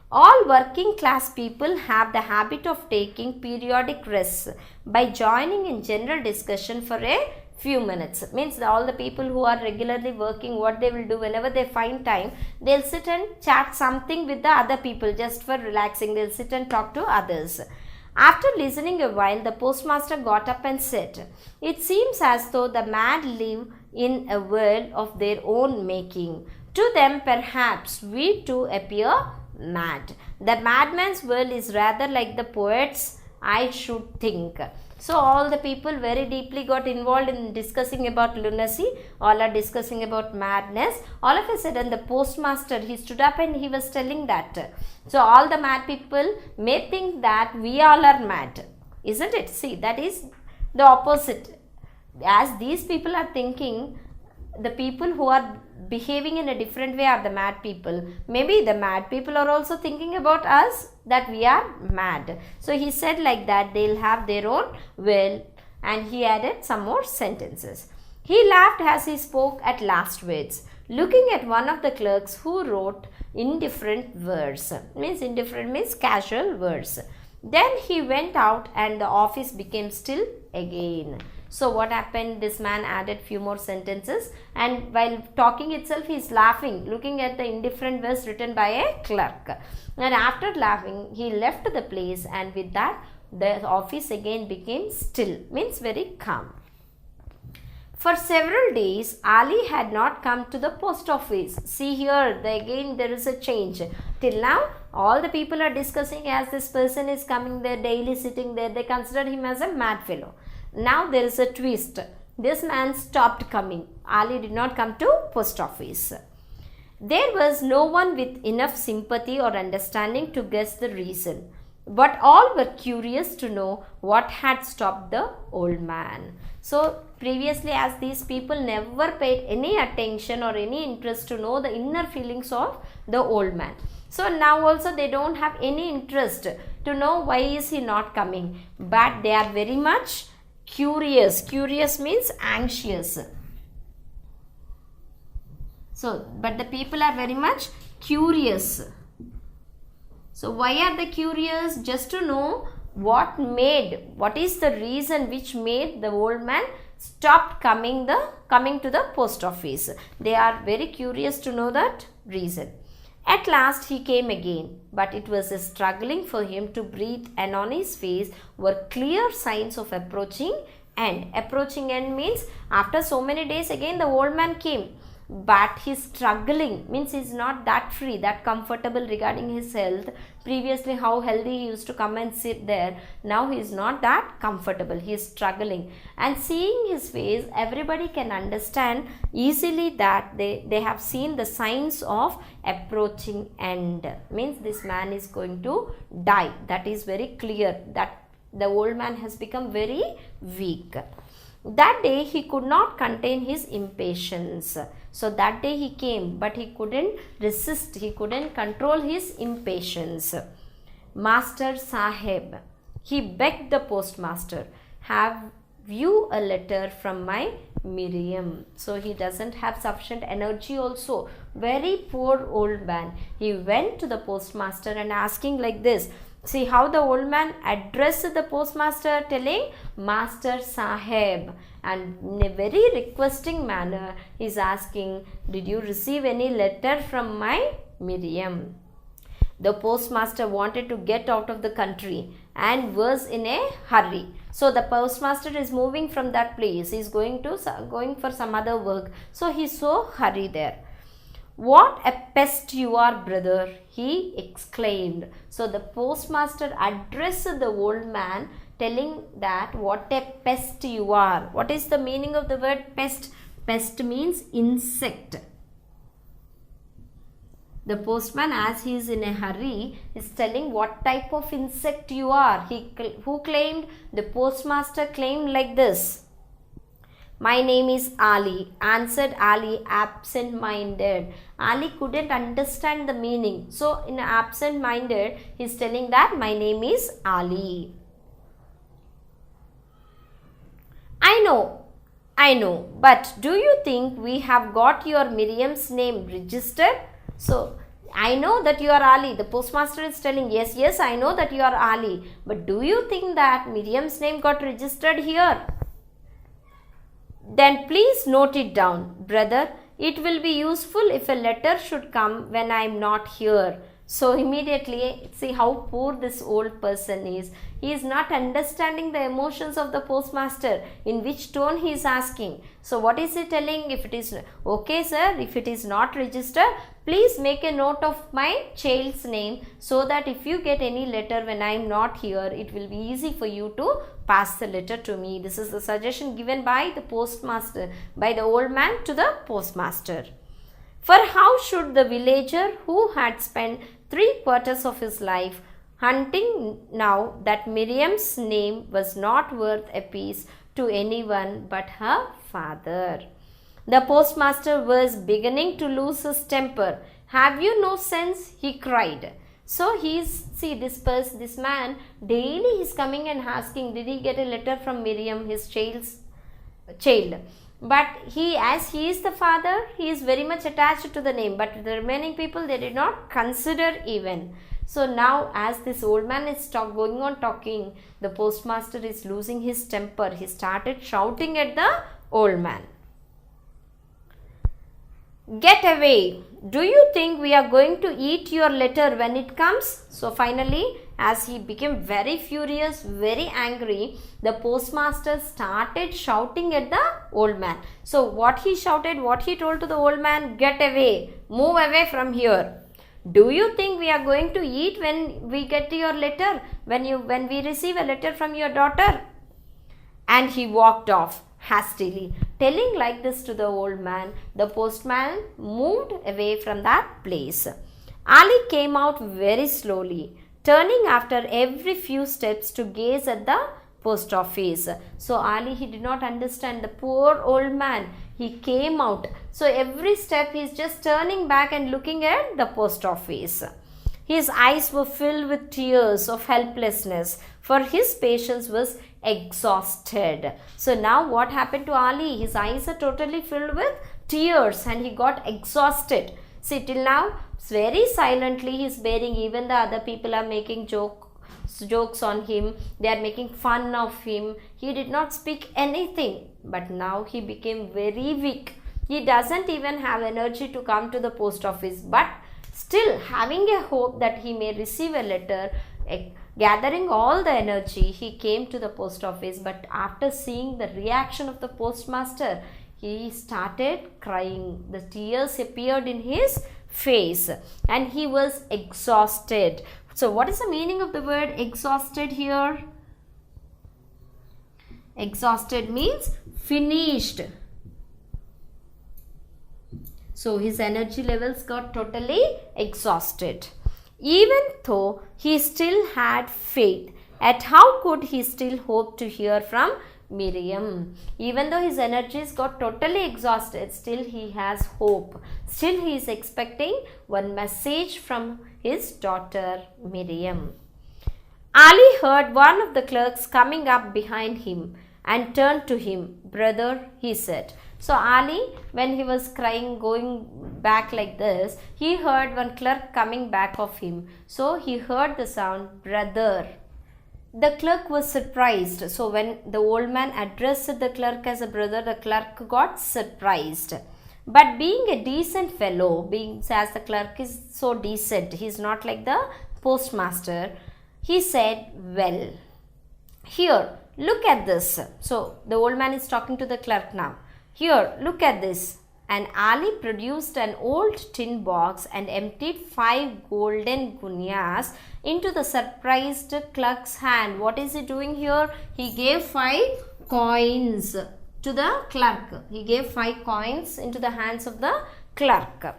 All working class people have the habit of taking periodic rests by joining in general discussion for a few minutes. Means all the people who are regularly working, what they will do whenever they find time, they'll sit and chat something with the other people just for relaxing. They'll sit and talk to others. After listening a while, the postmaster got up and said, "It seems as though the mad live in a world of their own making. To them perhaps we too appear mad. The madman's world is rather like the poet's, I should think." So all the people very deeply got involved in discussing about lunacy. All are discussing about madness. All of a sudden the postmaster, he stood up and he was telling that. So all the mad people may think that we all are mad. Isn't it? See, that is the opposite. As these people are thinking, the people who are behaving in a different way are the mad people. Maybe the mad people are also thinking about us, that we are mad. So he said like that, they'll have their own will, and he added some more sentences. He laughed as he spoke at last words, looking at one of the clerks who wrote indifferent words. Indifferent means casual words. Then he went out and the office became still again. So what happened? This man added few more sentences, and while talking itself he is laughing, looking at the indifferent verse written by a clerk. And after laughing, he left the place, and with that the office again became still, means very calm. For several days, Ali had not come to the post office. See here, again there is a change. Till now, all the people are discussing as this person is coming there, daily sitting there. They consider him as a mad fellow. Now there is a twist. This man stopped coming. Ali did not come to post office. There was no one with enough sympathy or understanding to guess the reason, but all were curious to know what had stopped the old man. So previously, as these people never paid any attention or any interest to know the inner feelings of the old man. So now also they don't have any interest to know why is he not coming, but they are very much curious. Curious means anxious. So, but the people are very much curious. So, why are they curious? Just to know what is the reason which made the old man stopped coming to the post office. They are very curious to know that reason. At last he came again, but it was a struggling for him to breathe, and on his face were clear signs of approaching end. Approaching end means after so many days again the old man came, but he's struggling, means he's not that free, that comfortable regarding his health. Previously how healthy he used to come and sit there, now he is not that comfortable, he is struggling. And seeing his face, everybody can understand easily that they have seen the signs of approaching end, means this man is going to die. That is very clear, that the old man has become very weak. That day he could not contain his impatience. So that day he came, but he couldn't resist, he couldn't control his impatience. Master Sahib, he begged the postmaster, have you a letter from my Miriam? So he doesn't have sufficient energy also. Very poor old man. He went to the postmaster and asking like this. See how the old man addressed the postmaster, telling Master Sahib, and in a very requesting manner he is asking, did you receive any letter from my Miriam? The postmaster wanted to get out of the country and was in a hurry. So the postmaster is moving from that place. He is going for some other work. So he is so hurry there. What a pest you are, brother, he exclaimed. So the postmaster addressed the old man, telling that what a pest you are. What is the meaning of the word pest? Pest means insect. The postman, as he is in a hurry, is telling what type of insect you are. Who claimed? The postmaster claimed like this. My name is Ali, answered Ali, absent-minded. Ali couldn't understand the meaning. So, in absent-minded, he is telling that my name is Ali. I know, but do you think we have got your Miriam's name registered? So, I know that you are Ali. The postmaster is telling, yes, I know that you are Ali. But do you think that Miriam's name got registered here? Then please note it down, brother. It will be useful if a letter should come when I am not here. So immediately, see how poor this old person is. He is not understanding the emotions of the postmaster, in which tone he is asking. So what is he telling? If it is, okay sir, if it is not registered, please make a note of my child's name, so that if you get any letter when I am not here, it will be easy for you to pass the letter to me. This is the suggestion given by the postmaster, by the old man to the postmaster. For how should the villager who had spent 3/4 of his life hunting know that Miriam's name was not worth a piece to anyone but her father? The postmaster was beginning to lose his temper. Have you no sense? He cried. So this man daily is coming and asking, did he get a letter from Miriam, his child? But as he is the father, he is very much attached to the name. But the remaining people, they did not consider even. So now, as this old man is going on talking, the postmaster is losing his temper. He started shouting at the old man. Get away! Do you think we are going to eat your letter when it comes? So finally, as he became very furious, very angry, the postmaster started shouting at the old man. So what he shouted, what he told to the old man, get away, move away from here. Do you think we are going to eat when we get your letter, when we receive a letter from your daughter? And he walked off hastily. Telling like this to the old man, the postman moved away from that place. Ali came out very slowly, turning after every few steps to gaze at the post office. So Ali, he did not understand. The poor old man, he came out. So every step he is just turning back and looking at the post office. His eyes were filled with tears of helplessness, for his patience was exhausted. So now what happened to Ali? His eyes are totally filled with tears and he got exhausted. See, till now, very silently he is bearing. Even the other people are making jokes on him. They are making fun of him. He did not speak anything. But now he became very weak. He doesn't even have energy to come to the post office. But still, having a hope that he may receive a letter, gathering all the energy, he came to the post office. But after seeing the reaction of the postmaster, he started crying. The tears appeared in his face and he was exhausted. So what is the meaning of the word exhausted here? Exhausted means finished. So his energy levels got totally exhausted. Even though he still had faith, yet how could he still hope to hear from Miriam? Even though his energies got totally exhausted, still he has hope. Still he is expecting one message from his daughter Miriam. Ali heard one of the clerks coming up behind him and turned to him. Brother, he said. So Ali, when he was crying, going back like this, he heard one clerk coming back of him. So he heard the sound, brother. The clerk was surprised. So when the old man addressed the clerk as a brother, the clerk got surprised. But being a decent fellow, as the clerk is so decent, he is not like the postmaster, he said, well, here, look at this. So the old man is talking to the clerk now. Here, look at this. And Ali produced an old tin box and emptied 5 golden guineas into the surprised clerk's hand. What is he doing here? He gave 5 coins to the clerk. He gave 5 coins into the hands of the clerk.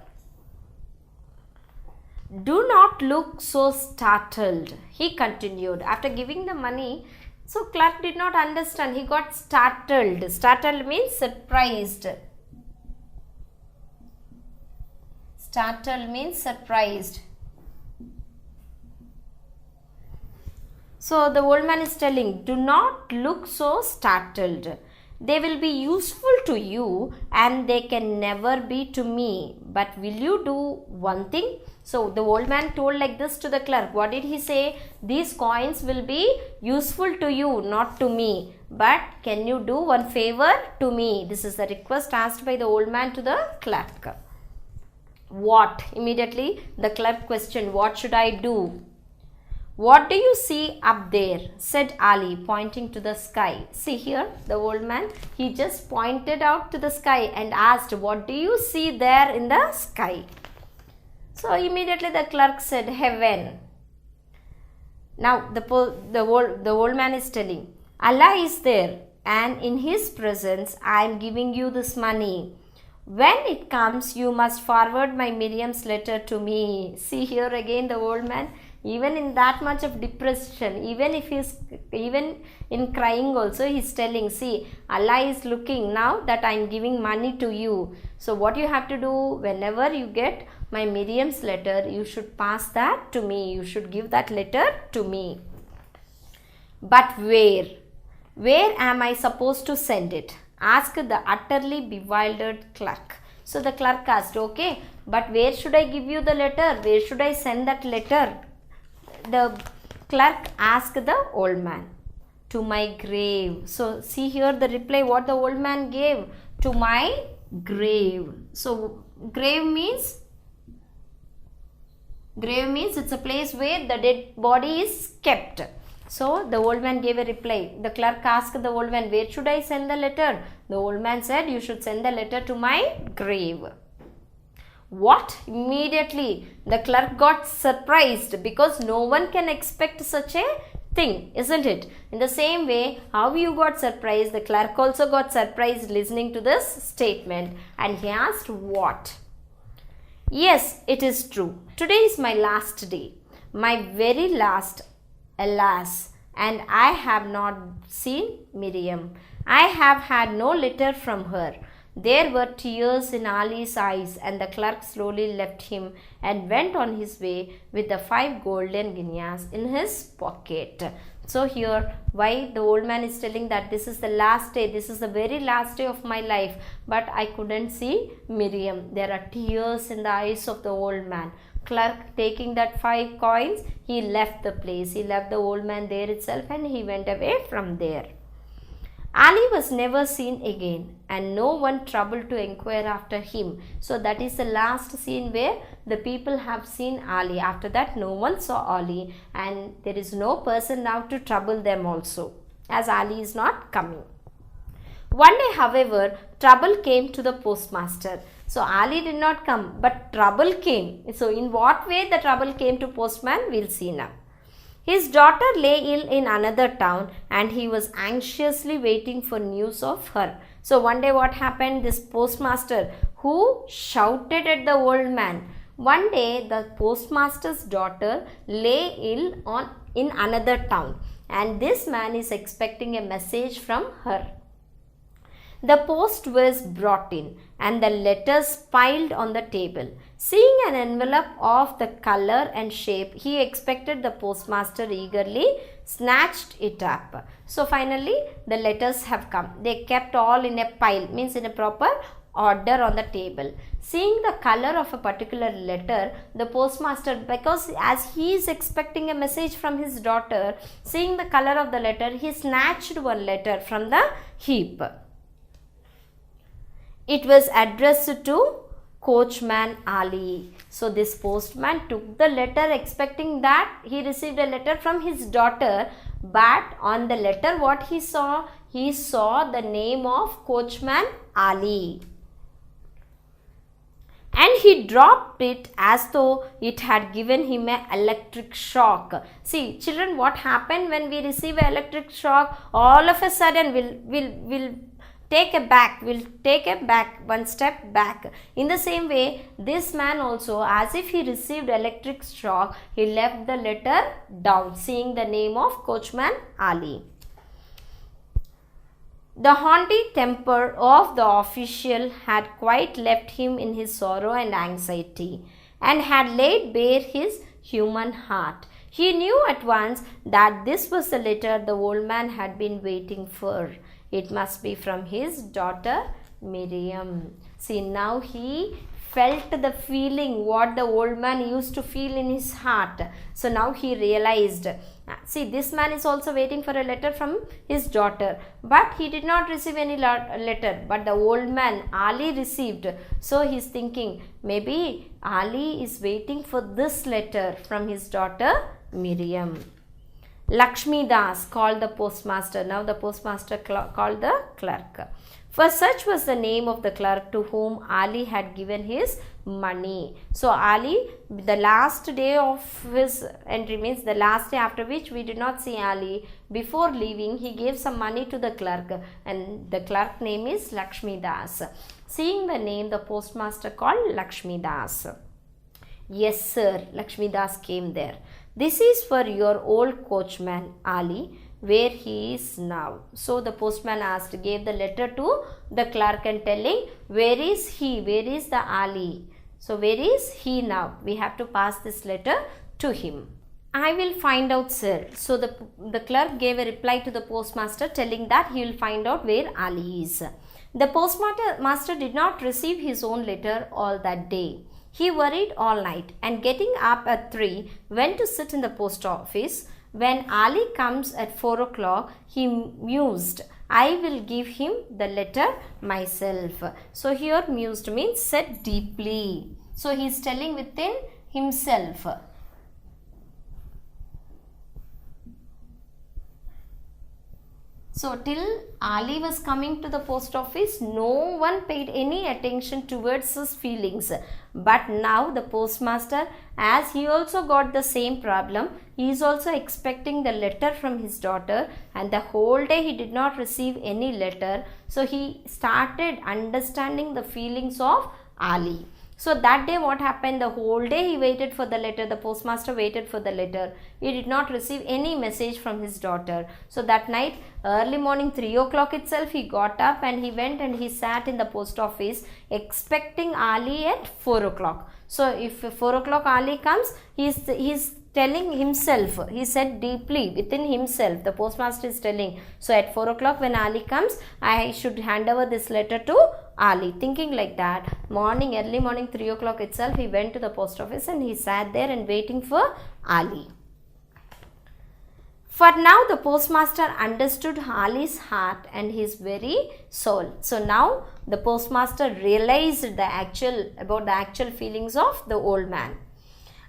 Do not look so startled, he continued. After giving the money, so clerk did not understand. He got startled. Startled means surprised. Startled means surprised. So the old man is telling, do not look so startled. They will be useful to you and they can never be to me. But will you do one thing? So the old man told like this to the clerk. What did he say? These coins will be useful to you, not to me. But can you do one favor to me? This is the request asked by the old man to the clerk. What? Immediately the clerk questioned, what should I do? What do you see up there? Said Ali, pointing to the sky. See here, the old man, he just pointed out to the sky and asked, what do you see there in the sky? So immediately the clerk said, heaven. Now the old man is telling, Allah is there and in his presence I am giving you this money. When it comes, you must forward my Miriam's letter to me. See here again the old man, even in that much of depression, even in crying also, he is telling, see, Allah is looking now that I am giving money to you. So what you have to do, whenever you get my Miriam's letter, you should pass that to me. You should give that letter to me. But where? Where am I supposed to send it? Asked the utterly bewildered clerk. So the clerk asked, okay, but where should I give you the letter? Where should I send that letter? The clerk asked the old man. To my grave. So see here the reply what the old man gave. To my grave. So grave means it's a place where the dead body is kept. So the old man gave a reply. The clerk asked the old man, where should I send the letter? The old man said, you should send the letter to my grave. What? Immediately the clerk got surprised because no one can expect such a thing, isn't it? In the same way, how you got surprised, the clerk also got surprised listening to this statement, and he asked, what? Yes, it is true. Today is my last day, my very last. Alas, and I have not seen Miriam. I have had no letter from her. There were tears in Ali's eyes, and the clerk slowly left him and went on his way with the 5 golden guineas in his pocket. So here, why the old man is telling that this is the last day, this is the very last day of my life, but I couldn't see Miriam. There are tears in the eyes of the old man. Clerk taking that 5 coins, he left the place. He left the old man there itself and he went away from there. Ali was never seen again and no one troubled to inquire after him. So that is the last scene where the people have seen Ali. After that no one saw Ali and there is no person now to trouble them also, as Ali is not coming. One day, however, trouble came to the postmaster. So Ali did not come, but trouble came. So in what way the trouble came to postman, we'll see now. His daughter lay ill in another town and he was anxiously waiting for news of her. So one day what happened? This postmaster who shouted at the old man. One day the postmaster's daughter lay ill in another town and this man is expecting a message from her. The post was brought in and the letters piled on the table. Seeing an envelope of the color and shape, he expected the postmaster eagerly snatched it up. So finally the letters have come. They kept all in a pile, means in a proper order on the table. Seeing the color of a particular letter, the postmaster, because as he is expecting a message from his daughter, seeing the color of the letter, he snatched one letter from the heap. It was addressed to Coachman Ali. So this postman took the letter expecting that he received a letter from his daughter, but on the letter what he saw? He saw the name of Coachman Ali. And he dropped it as though it had given him an electric shock. See, children, what happened when we receive an electric shock? All of a sudden we'll we'll take a one step back. In the same way, this man also, as if he received electric shock, he left the letter down, seeing the name of coachman Ali. The haughty temper of the official had quite left him in his sorrow and anxiety, and had laid bare his human heart. He knew at once that this was the letter the old man had been waiting for. It must be from his daughter Miriam. See, now he felt the feeling what the old man used to feel in his heart. So now he realized. See, this man is also waiting for a letter from his daughter, but he did not receive any letter, but the old man Ali received. So he is thinking, maybe Ali is waiting for this letter from his daughter Miriam. Lakshmi Das called the postmaster. Now the postmaster called the clerk. For such was the name of the clerk to whom Ali had given his money. So Ali, the last day of his entry, means the last day after which we did not see Ali, before leaving he gave some money to the clerk, and the clerk name is Lakshmi Das. Seeing the name, the postmaster called Lakshmi Das. Yes sir, Lakshmi Das came there. This is for your old coachman Ali, where he is now. So the postman gave the letter to the clerk and telling, where is he? Where is the Ali? So where is he now? We have to pass this letter to him. I will find out, sir. So the clerk gave a reply to the postmaster telling that he will find out where Ali is. The postmaster did not receive his own letter all that day. He worried all night, and getting up at 3, went to sit in the post office. When Ali comes at 4 o'clock, he mused, I will give him the letter myself. So here mused means said deeply. So he is telling within himself. So till Ali was coming to the post office, no one paid any attention towards his feelings. But now the postmaster, as he also got the same problem, he is also expecting the letter from his daughter, and the whole day he did not receive any letter. So he started understanding the feelings of Ali. So that day what happened, the whole day he waited for the letter, the postmaster waited for the letter. He did not receive any message from his daughter. So that night, early morning 3 o'clock itself, he got up and he went and he sat in the post office expecting Ali at 4 o'clock. So if 4 o'clock Ali comes, he is telling himself, he said deeply within himself, the postmaster is telling, so at 4 o'clock when Ali comes, I should hand over this letter to Ali. Thinking like that, early morning 3 o'clock itself, he went to the post office and he sat there and waiting for Ali. For now the postmaster understood Ali's heart and his very soul. So now the postmaster realized about the actual feelings of the old man.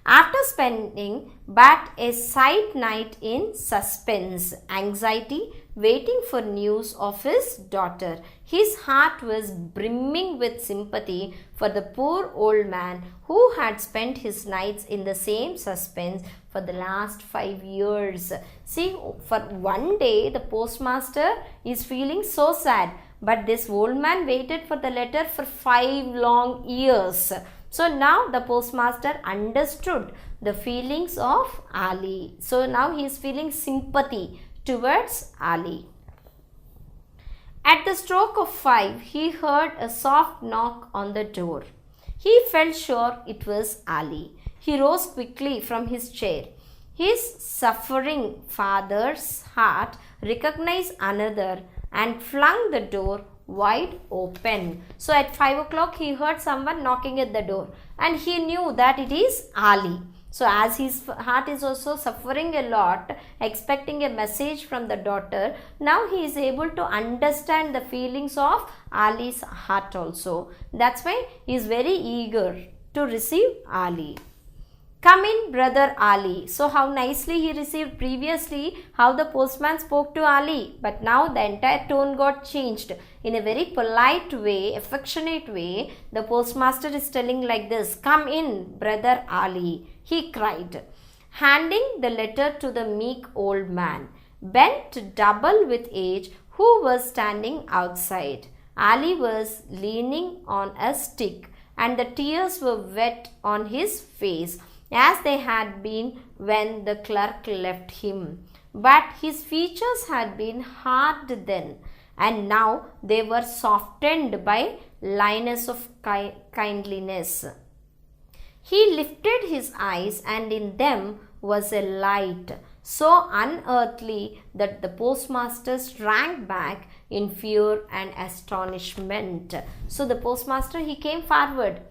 After spending but a sad night in suspense, anxiety, waiting for news of his daughter, his heart was brimming with sympathy for the poor old man who had spent his nights in the same suspense for the last 5 years. See, for one day the postmaster is feeling so sad, but this old man waited for the letter for 5 long years. So now the postmaster understood the feelings of Ali. So now he is feeling sympathy towards Ali. At the stroke of 5, he heard a soft knock on the door. He felt sure it was Ali. He rose quickly from his chair. His suffering father's heart recognized another and flung the door wide open. So at 5 o'clock he heard someone knocking at the door and he knew that it is Ali. So as his heart is also suffering a lot, expecting a message from the daughter, now he is able to understand the feelings of Ali's heart also. That's why he is very eager to receive Ali. Come in, brother Ali. So how nicely he received previously, how the postman spoke to Ali. But now the entire tone got changed. In a very polite way, affectionate way, the postmaster is telling like this, come in, brother Ali, he cried, handing the letter to the meek old man, bent double with age, who was standing outside. Ali was leaning on a stick, and the tears were wet on his face, as they had been when the clerk left him. But his features had been hard then, and now they were softened by lines of kindliness. He lifted his eyes, and in them was a light so unearthly that the postmaster shrank back in fear and astonishment. So the postmaster, he came forward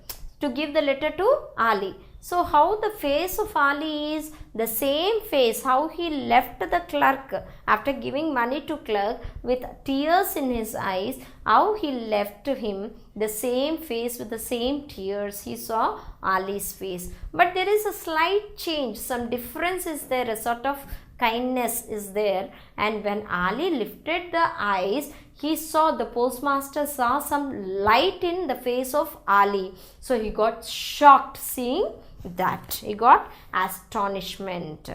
to give the letter to Ali. So how the face of Ali is the same face, how he left the clerk after giving money to clerk with tears in his eyes, how he left him the same face with the same tears. He saw Ali's face. But there is a slight change, some difference is there, a sort of kindness is there. And when Ali lifted the eyes, he saw, the postmaster saw some light in the face of Ali. So he got shocked seeing that. He got astonishment.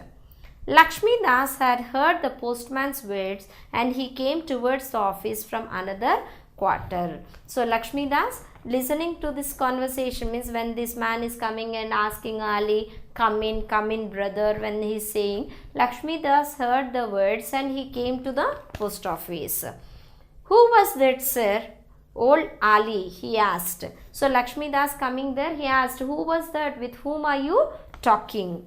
Lakshmi Das had heard the postman's words, and he came towards the office from another quarter. So Lakshmi Das, listening to this conversation, means when this man is coming and asking Ali, come in brother, when he is saying, Lakshmi Das heard the words and he came to the post office. Who was that, sir? Old Ali, he asked. So Lakshmi Das coming there, he asked, who was that? With whom are you talking?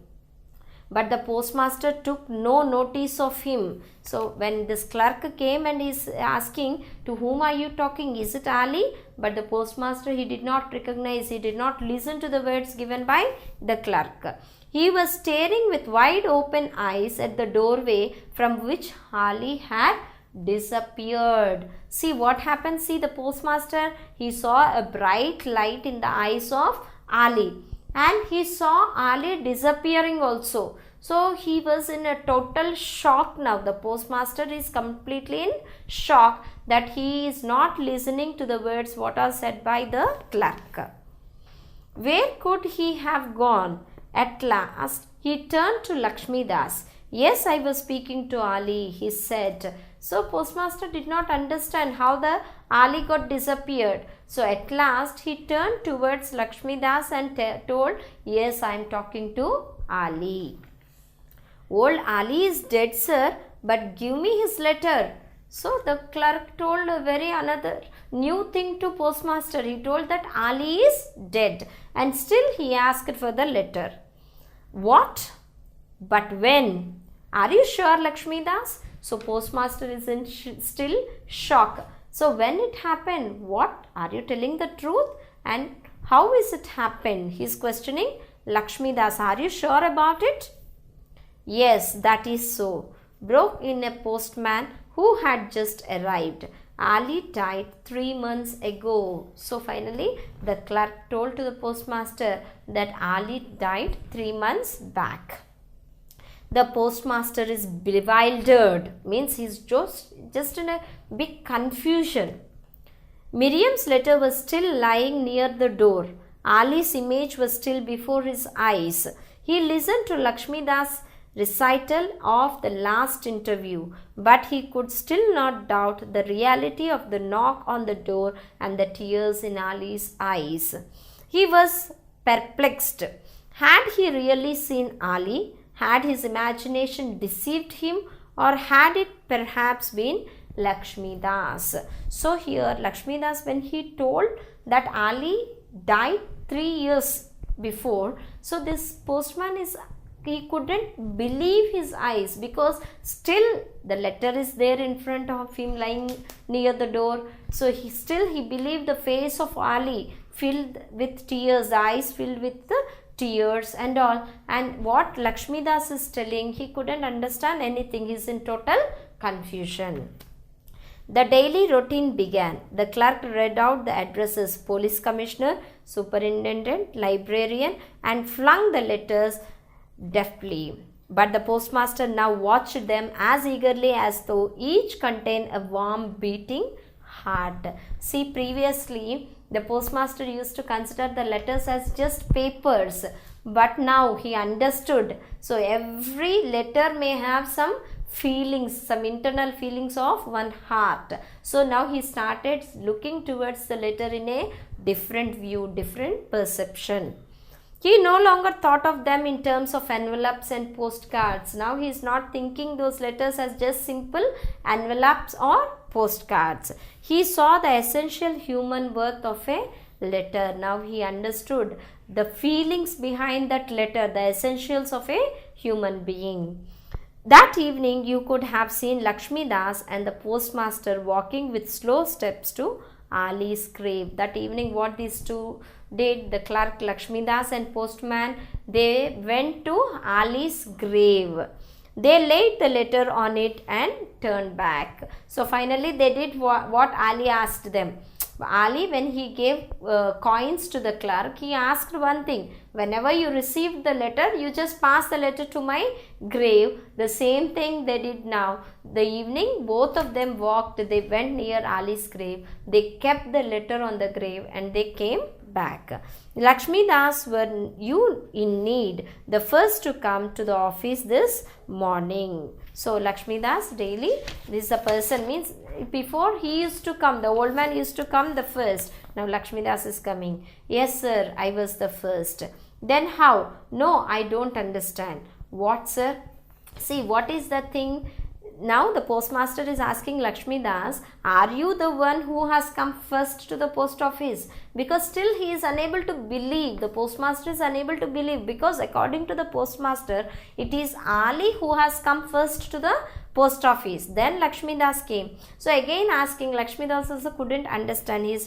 But the postmaster took no notice of him. So when this clerk came and is asking, to whom are you talking? Is it Ali? But the postmaster, he did not recognize, he did not listen to the words given by the clerk. He was staring with wide open eyes at the doorway from which Ali had disappeared. See what happened? See, the postmaster, he saw a bright light in the eyes of Ali, and he saw Ali disappearing also. So he was in a total shock now. The postmaster is completely in shock that he is not listening to the words what are said by the clerk. Where could he have gone? At last he turned to Lakshmi Das. Yes, I was speaking to Ali, he said. So postmaster did not understand how the Ali got disappeared. So at last he turned towards Lakshmi Das and told, yes, I am talking to Ali. Old Ali is dead, sir, but give me his letter. So the clerk told a very another new thing to postmaster. He told that Ali is dead, and still he asked for the letter. What? But when? Are you sure, Lakshmi Das? So postmaster is in still shock. So when it happened, what? Are you telling the truth? And how is it happened? He is questioning Lakshmi Das. Are you sure about it? Yes, that is so. Broke in a postman who had just arrived. Ali died 3 months ago. So finally the clerk told to the postmaster that Ali died 3 months back. The postmaster is bewildered, means he's just in a big confusion. Miriam's letter was still lying near the door. Ali's image was still before his eyes. He listened to Lakshmi Das' recital of the last interview, but he could still not doubt the reality of the knock on the door and the tears in Ali's eyes. He was perplexed. Had he really seen Ali? Had his imagination deceived him, or had it perhaps been Lakshmi Das? So here Lakshmi Das, when he told that Ali died 3 years before, so this postman is, he couldn't believe his eyes, because still the letter is there in front of him lying near the door. So he believed the face of Ali filled with tears, the eyes filled with the tears and all. And what Lakshmi Das is telling, he couldn't understand anything. He is in total confusion. The daily routine began. The clerk read out the addresses: police commissioner, superintendent, librarian, and flung the letters deftly. But the postmaster now watched them as eagerly as though each contained a warm beating heart. See, previously the postmaster used to consider the letters as just papers, but now he understood. So every letter may have some feelings, some internal feelings of one heart. So now he started looking towards the letter in a different view, different perception. He no longer thought of them in terms of envelopes and postcards. Now he is not thinking those letters as just simple envelopes or postcards. He saw the essential human worth of a letter. Now he understood the feelings behind that letter, the essentials of a human being. That evening you could have seen Lakshmi Das and the postmaster walking with slow steps to Ali's grave. That evening what these two did, the clerk Lakshmi Das and postman, they went to Ali's grave. They laid the letter on it and turned back. So finally they did what Ali asked them. Ali, when he gave coins to the clerk, he asked one thing: whenever you received the letter, you just pass the letter to my grave. The same thing they did now. The evening, both of them walked, they went near Ali's grave, they kept the letter on the grave and they came back. Lakshmi Das were you in need, the first to come to the office this morning. So Lakshmi Das daily, this is a person, means before he used to come, the old man used to come the first. Now Lakshmi Das is coming. Yes sir, I was the first. Then how? No, I don't understand. What sir? See, what is the thing? Now the postmaster is asking Lakshmi Das, are you the one who has come first to the post office? Because still he is unable to believe, the postmaster is unable to believe, because according to the postmaster, it is Ali who has come first to the post office. Then Lakshmi Das came. So again asking, Lakshmi Das also couldn't understand. He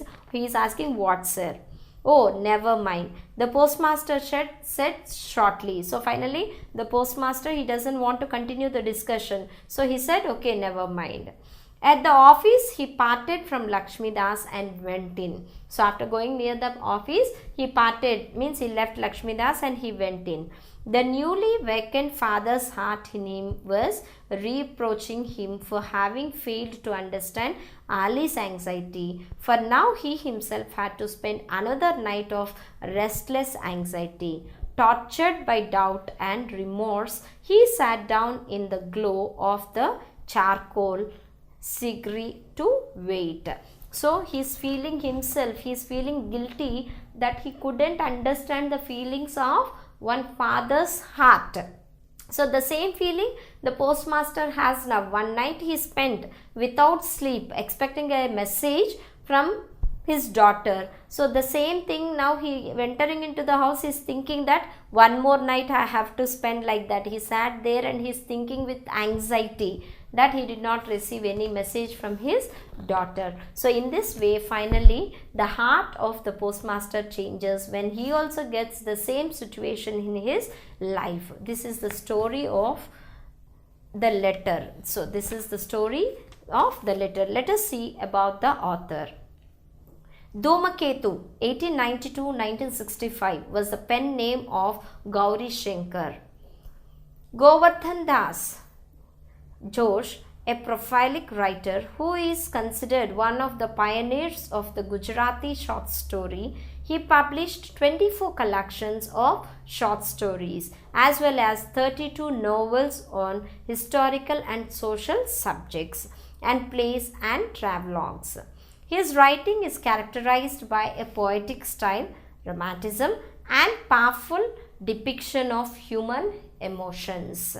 is asking, what sir? Oh, never mind, the postmaster said shortly. So finally the postmaster, he doesn't want to continue the discussion. So he said, okay, never mind. At the office, he parted from Lakshmi Das and went in. So after going near the office, he parted, means he left Lakshmi Das and he went in. The newly vacant father's heart in him was reproaching him for having failed to understand Ali's anxiety, for now he himself had to spend another night of restless anxiety. Tortured by doubt and remorse, he sat down in the glow of the charcoal cigarette to wait. So he is feeling himself, he is feeling guilty that he couldn't understand the feelings of one father's heart. So the same feeling the postmaster has now. One night he spent without sleep, expecting a message from his daughter. So the same thing now, he entering into the house is thinking that one more night I have to spend like that. He sat there and he is thinking with anxiety that he did not receive any message from his daughter. So in this way, finally the heart of the postmaster changes when he also gets the same situation in his life. This is the story of the letter. So this is the story of the letter. Let us see about the author. Dhomaketu 1892-1965 was the pen name of Gauri Shankar. Govardhan Das Josh, a prolific writer who is considered one of the pioneers of the Gujarati short story, he published 24 collections of short stories as well as 32 novels on historical and social subjects and plays and travelogues. His writing is characterized by a poetic style, romanticism, and powerful depiction of human emotions.